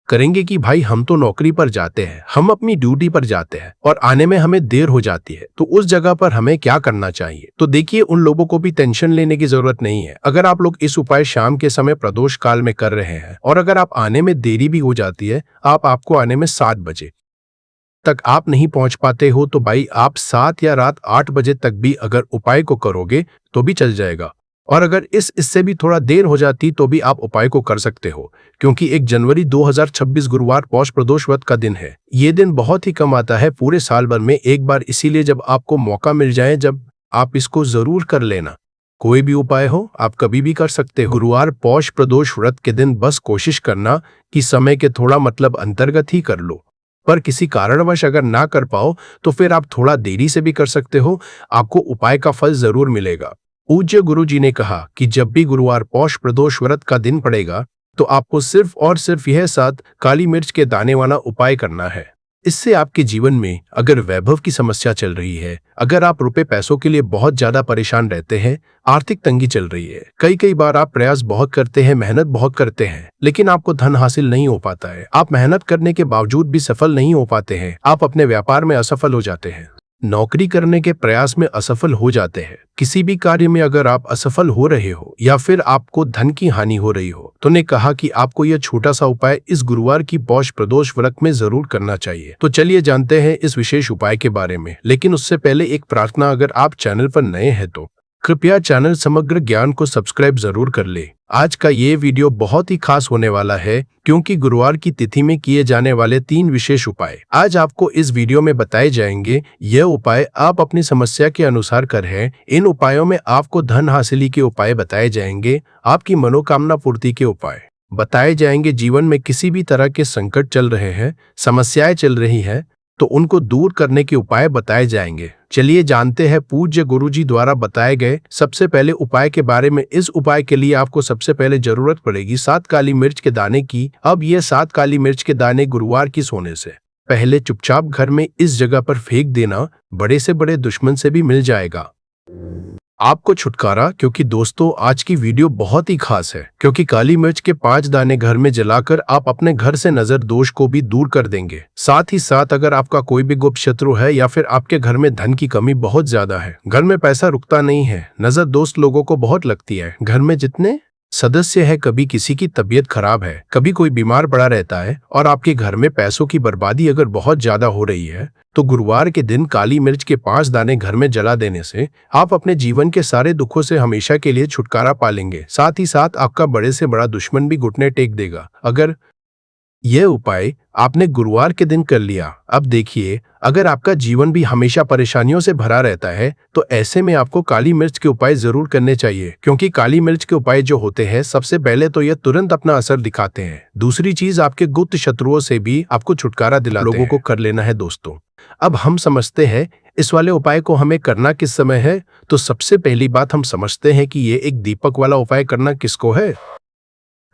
करेंगे कि भाई हम तो नौकरी पर जाते हैं, हम अपनी ड्यूटी पर जाते हैं और आने में हमें देर हो जाती है, तो उस जगह पर हमें क्या करना चाहिए। तो देखिए, उन लोगों को भी टेंशन लेने की जरूरत नहीं है। अगर आप लोग इस उपाय शाम के समय प्रदोष काल में कर रहे हैं और अगर आप आने में देरी भी हो जाती है, आपको आने में 7 बजे तक आप नहीं पहुंच पाते हो, तो भाई आप 7 या रात 8 बजे तक भी अगर उपाय को करोगे तो भी चल जाएगा। और अगर इससे भी थोड़ा देर हो जाती तो भी आप उपाय को कर सकते हो, क्योंकि 1 जनवरी 2026 गुरुवार पौष प्रदोष व्रत का दिन है। ये दिन बहुत ही कम आता है पूरे साल भर में एक बार, इसीलिए जब आपको मौका मिल जाए जब आप इसको जरूर कर लेना। कोई भी उपाय हो आप कभी भी कर सकते हो। गुरुवार पौष प्रदोष व्रत के दिन बस कोशिश करना कि समय के थोड़ा अंतर्गत ही कर लो, पर किसी कारणवश अगर ना कर पाओ तो फिर आप थोड़ा देरी से भी कर सकते हो, आपको उपाय का फल जरूर मिलेगा। पूज्य गुरु जी ने कहा कि जब भी गुरुवार पौष प्रदोष व्रत का दिन पड़ेगा तो आपको सिर्फ और सिर्फ यह 7 काली मिर्च के दाने वाला उपाय करना है। इससे आपके जीवन में अगर वैभव की समस्या चल रही है, अगर आप रुपए पैसों के लिए बहुत ज्यादा परेशान रहते हैं, आर्थिक तंगी चल रही है, कई बार आप प्रयास बहुत करते हैं, मेहनत बहुत करते हैं, लेकिन आपको धन हासिल नहीं हो पाता है, आप मेहनत करने के बावजूद भी सफल नहीं हो पाते हैं, आप अपने व्यापार में असफल हो जाते हैं, नौकरी करने के प्रयास में असफल हो जाते हैं, किसी भी कार्य में अगर आप असफल हो रहे हो या फिर आपको धन की हानि हो रही हो, तो ने कहा कि आपको यह छोटा सा उपाय इस गुरुवार की पौष प्रदोष व्रत में जरूर करना चाहिए। तो चलिए जानते हैं इस विशेष उपाय के बारे में, लेकिन उससे पहले एक प्रार्थना, अगर आप चैनल पर नए हैं तो कृपया चैनल समग्र ज्ञान को सब्सक्राइब जरूर कर ले। आज का ये वीडियो बहुत ही खास होने वाला है, क्योंकि गुरुवार की तिथि में किए जाने वाले 3 विशेष उपाय आज आपको इस वीडियो में बताए जाएंगे। यह उपाय आप अपनी समस्या के अनुसार करें। इन उपायों में आपको धन हासिली के उपाय बताए जाएंगे, आपकी मनोकामना पूर्ति के उपाय बताए जाएंगे। जीवन में किसी भी तरह के संकट चल रहे हैं, समस्याएं चल रही है, तो उनको दूर करने के उपाय बताए जाएंगे। चलिए जानते हैं पूज्य गुरुजी द्वारा बताए गए सबसे पहले उपाय के बारे में। इस उपाय के लिए आपको सबसे पहले जरूरत पड़ेगी 7 काली मिर्च के दाने की। अब यह 7 काली मिर्च के दाने गुरुवार की सोने से पहले चुपचाप घर में इस जगह पर फेंक देना, बड़े से बड़े दुश्मन से भी मिल जाएगा आपको छुटकारा। क्योंकि दोस्तों, आज की वीडियो बहुत ही खास है, क्योंकि काली मिर्च के 5 दाने घर में जलाकर आप अपने घर से नजर दोष को भी दूर कर देंगे। साथ ही साथ अगर आपका कोई भी गुप्त शत्रु है या फिर आपके घर में धन की कमी बहुत ज्यादा है, घर में पैसा रुकता नहीं है, नजर दोस्त लोगों को बहुत लगती है, घर में जितने सदस्य है, कभी किसी की तबीयत खराब है, कभी कोई बीमार पड़ा रहता है और आपके घर में पैसों की बर्बादी अगर बहुत ज्यादा हो रही है, तो गुरुवार के दिन काली मिर्च के 5 दाने घर में जला देने से आप अपने जीवन के सारे दुखों से हमेशा के लिए छुटकारा पा लेंगे। साथ ही साथ आपका बड़े से बड़ा दुश्मन भी घुटने टेक देगा अगर यह उपाय आपने गुरुवार के दिन कर लिया। अब देखिए, अगर आपका जीवन भी हमेशा परेशानियों से भरा रहता है, तो ऐसे में आपको काली मिर्च के उपाय जरूर करने चाहिए, क्योंकि काली मिर्च के उपाय जो होते हैं, सबसे पहले तो यह तुरंत अपना असर दिखाते हैं। दूसरी चीज, आपके गुप्त शत्रुओं से भी आपको छुटकारा दिलाते हैं। लोगों को कर लेना है दोस्तों। अब हम समझते हैं इस वाले उपाय को हमें करना किस समय है। तो सबसे पहली बात हम समझते हैं कि ये एक दीपक वाला उपाय करना किसको है।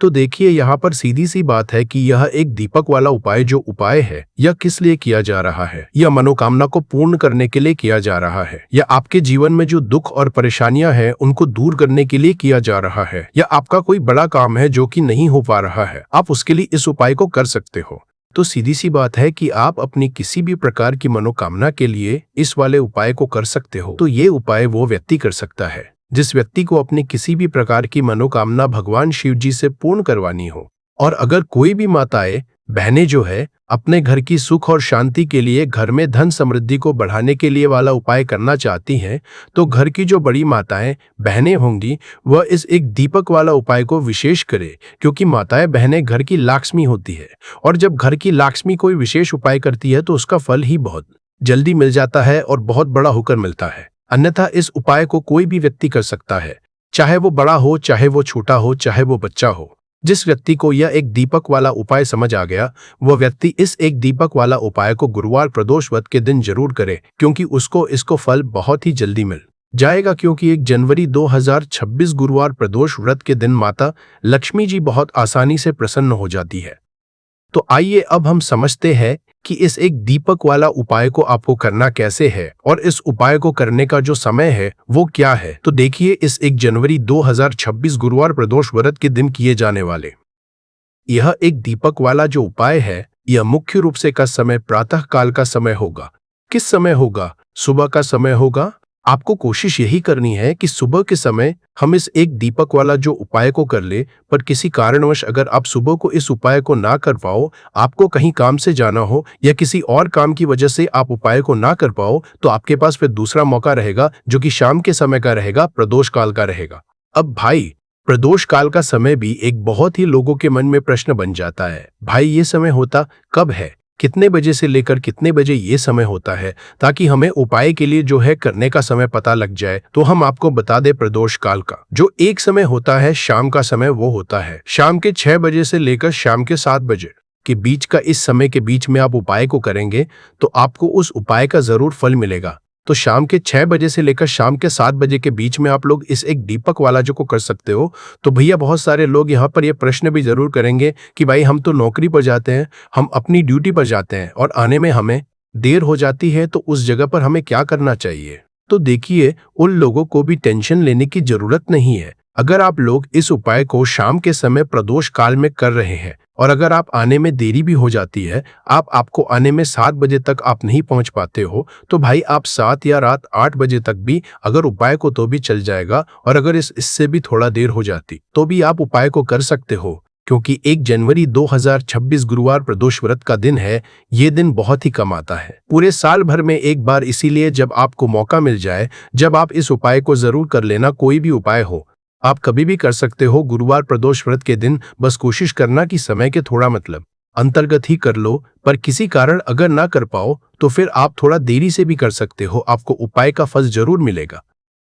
तो देखिए यहाँ पर सीधी सी बात है कि यह एक दीपक वाला उपाय जो उपाय है यह किस लिए किया जा रहा है। यह मनोकामना को पूर्ण करने के लिए किया जा रहा है, या आपके जीवन में जो दुख और परेशानियां हैं उनको दूर करने के लिए किया जा रहा है, या आपका कोई बड़ा काम है जो कि नहीं हो पा रहा है, आप उसके लिए इस उपाय को कर सकते हो। तो सीधी सी बात है कि आप अपनी किसी भी प्रकार की मनोकामना के लिए इस वाले उपाय को कर सकते हो। तो ये उपाय वो व्यक्ति कर सकता है जिस व्यक्ति को अपनी किसी भी प्रकार की मनोकामना भगवान शिव जी से पूर्ण करवानी हो। और अगर कोई भी माताएं बहनें जो है अपने घर की सुख और शांति के लिए, घर में धन समृद्धि को बढ़ाने के लिए वाला उपाय करना चाहती हैं, तो घर की जो बड़ी माताएं बहनें होंगी वह इस एक दीपक वाला उपाय को विशेष करे, क्योंकि माताएं बहनें घर की लक्ष्मी होती है। और जब घर की लक्ष्मी कोई विशेष उपाय करती है तो उसका फल ही बहुत जल्दी मिल जाता है और बहुत बड़ा होकर मिलता है। अन्यथा इस उपाय को कोई भी व्यक्ति कर सकता है, चाहे वो बड़ा हो, चाहे वो छोटा हो, चाहे वो बच्चा हो। जिस व्यक्ति को यह एक दीपक वाला उपाय समझ आ गया वह व्यक्ति इस एक दीपक वाला उपाय को गुरुवार प्रदोष व्रत के दिन जरूर करे, क्योंकि उसको इसको फल बहुत ही जल्दी मिल जाएगा। क्योंकि 1 जनवरी 2026 गुरुवार प्रदोष व्रत के दिन माता लक्ष्मी जी बहुत आसानी से प्रसन्न हो जाती है। तो आइए अब हम समझते हैं कि इस एक दीपक वाला उपाय को आपको करना कैसे है और इस उपाय को करने का जो समय है वो क्या है। तो देखिए, इस 1 जनवरी 2026 गुरुवार प्रदोष व्रत के दिन किए जाने वाले यह एक दीपक वाला जो उपाय है, यह मुख्य रूप से का समय प्रातः काल का समय होगा। किस समय होगा? सुबह का समय होगा। आपको कोशिश यही करनी है कि सुबह के समय हम इस एक दीपक वाला जो उपाय को कर ले। पर किसी कारणवश अगर आप सुबह को इस उपाय को ना कर पाओ, आपको कहीं काम से जाना हो या किसी और काम की वजह से आप उपाय को ना कर पाओ, तो आपके पास फिर दूसरा मौका रहेगा जो कि शाम के समय का रहेगा, प्रदोष काल का रहेगा। अब भाई, प्रदोष काल का समय भी एक बहुत ही लोगों के मन में प्रश्न बन जाता है, भाई ये समय होता कब है, कितने बजे से लेकर कितने बजे ये समय होता है, ताकि हमें उपाय के लिए जो है करने का समय पता लग जाए। तो हम आपको बता दें, प्रदोष काल का जो एक समय होता है शाम का समय, वो होता है शाम के 6 बजे से लेकर शाम के 7 बजे के बीच का। इस समय के बीच में आप उपाय को करेंगे तो आपको उस उपाय का जरूर फल मिलेगा। तो शाम के 6 बजे से लेकर शाम के 7 बजे के बीच में आप लोग इस एक दीपक वाला जो को कर सकते हो। तो भैया बहुत सारे लोग यहाँ पर ये प्रश्न भी जरूर करेंगे कि भाई हम तो नौकरी पर जाते हैं, हम अपनी ड्यूटी पर जाते हैं और आने में हमें देर हो जाती है, तो उस जगह पर हमें क्या करना चाहिए। तो देखिए, उन लोगों को भी टेंशन लेने की जरूरत नहीं है। अगर आप लोग इस उपाय को शाम के समय प्रदोष काल में कर रहे हैं और अगर आप आने में देरी भी हो जाती है, आपको आने में 7 बजे तक आप नहीं पहुंच पाते हो, तो भाई आप 7 या रात 8 बजे तक भी अगर उपाय को तो भी चल जाएगा। और अगर इससे भी थोड़ा देर हो जाती तो भी आप उपाय को कर सकते हो, क्योंकि 1 जनवरी 2026 गुरुवार प्रदोष व्रत का दिन है। ये दिन बहुत ही कम आता है पूरे साल भर में एक बार, इसीलिए जब आपको मौका मिल जाए, जब आप इस उपाय को जरूर कर लेना। कोई भी उपाय हो, आप कभी भी कर सकते हो गुरुवार प्रदोष व्रत के दिन। बस कोशिश करना कि समय के थोड़ा अंतर्गत ही कर लो। पर किसी कारण अगर ना कर पाओ तो फिर आप थोड़ा देरी से भी कर सकते हो, आपको उपाय का फल जरूर मिलेगा।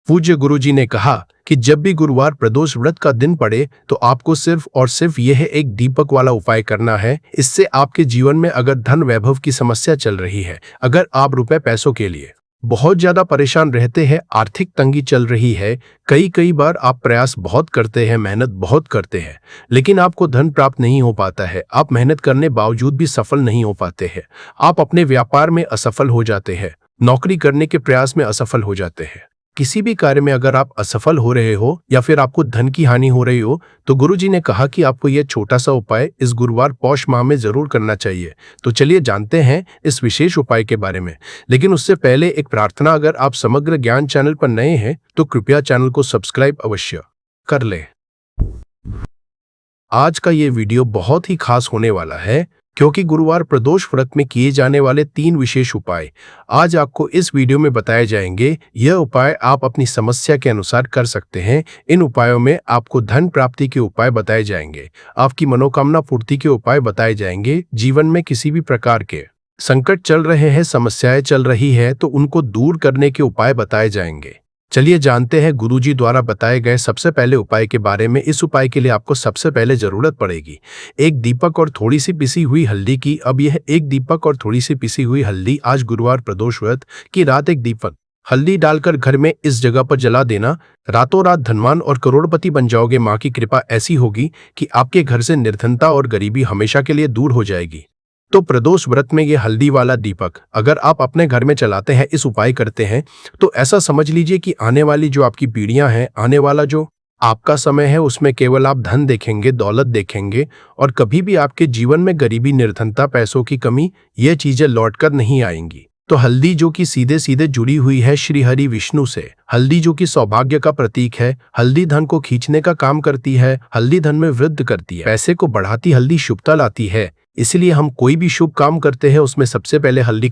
पूज्य गुरुजी ने कहा कि जब भी गुरुवार प्रदोष व्रत का दिन पड़े तो आपको सिर्फ और सिर्फ यह एक दीपक वाला उपाय करना है। इससे आपके जीवन में अगर धन वैभव की समस्या चल रही है, अगर आप रुपए पैसों के लिए बहुत ज्यादा परेशान रहते हैं, आर्थिक तंगी चल रही है, कई बार आप प्रयास बहुत करते हैं, मेहनत बहुत करते हैं, लेकिन आपको धन प्राप्त नहीं हो पाता है, आप मेहनत करने बावजूद भी सफल नहीं हो पाते हैं, आप अपने व्यापार में असफल हो जाते हैं, नौकरी करने के प्रयास में असफल हो जाते हैं, किसी भी कार्य में अगर आप असफल हो रहे हो या फिर आपको धन की हानि हो रही हो, तो गुरुजी ने कहा कि आपको यह छोटा सा उपाय इस गुरुवार पौष माह में जरूर करना चाहिए। तो चलिए जानते हैं इस विशेष उपाय के बारे में। लेकिन उससे पहले एक प्रार्थना, अगर आप समग्र ज्ञान चैनल पर नए हैं तो कृपया चैनल को सब्सक्राइब अवश्य कर ले। आज का ये वीडियो बहुत ही खास होने वाला है, क्योंकि गुरुवार प्रदोष व्रत में किए जाने वाले 3 विशेष उपाय आज आपको इस वीडियो में बताए जाएंगे। यह उपाय आप अपनी समस्या के अनुसार कर सकते हैं। इन उपायों में आपको धन प्राप्ति के उपाय बताए जाएंगे, आपकी मनोकामना पूर्ति के उपाय बताए जाएंगे, जीवन में किसी भी प्रकार के संकट चल रहे हैं, समस्याएं चल रही है तो उनको दूर करने के उपाय बताए जाएंगे। चलिए जानते हैं गुरुजी द्वारा बताए गए सबसे पहले उपाय के बारे में। इस उपाय के लिए आपको सबसे पहले जरूरत पड़ेगी एक दीपक और थोड़ी सी पिसी हुई हल्दी की। अब यह एक दीपक और थोड़ी सी पिसी हुई हल्दी आज गुरुवार प्रदोष व्रत की रात एक दीपक हल्दी डालकर घर में इस जगह पर जला देना, रातों रात धनवान और करोड़पति बन जाओगे। माँ की कृपा ऐसी होगी कि आपके घर से निर्धनता और गरीबी हमेशा के लिए दूर हो जाएगी। तो प्रदोष व्रत में ये हल्दी वाला दीपक अगर आप अपने घर में चलाते हैं, इस उपाय करते हैं, तो ऐसा समझ लीजिए कि आने वाली जो आपकी पीढ़ियां हैं, आने वाला जो आपका समय है, उसमें केवल आप धन देखेंगे, दौलत देखेंगे और कभी भी आपके जीवन में गरीबी, निर्धनता, पैसों की कमी, ये चीजें लौटकर नहीं आएंगी। तो हल्दी जो कि सीधे सीधे जुड़ी हुई है श्री हरि विष्णु से, हल्दी जो कि सौभाग्य का प्रतीक है, हल्दी धन को खींचने का काम करती है, हल्दी धन में वृद्धि करती है, पैसे को बढ़ाती, हल्दी शुभता लाती है। इसलिए हम कोई भी शुभ काम करते हैं उसमें सबसे पहले हल्दी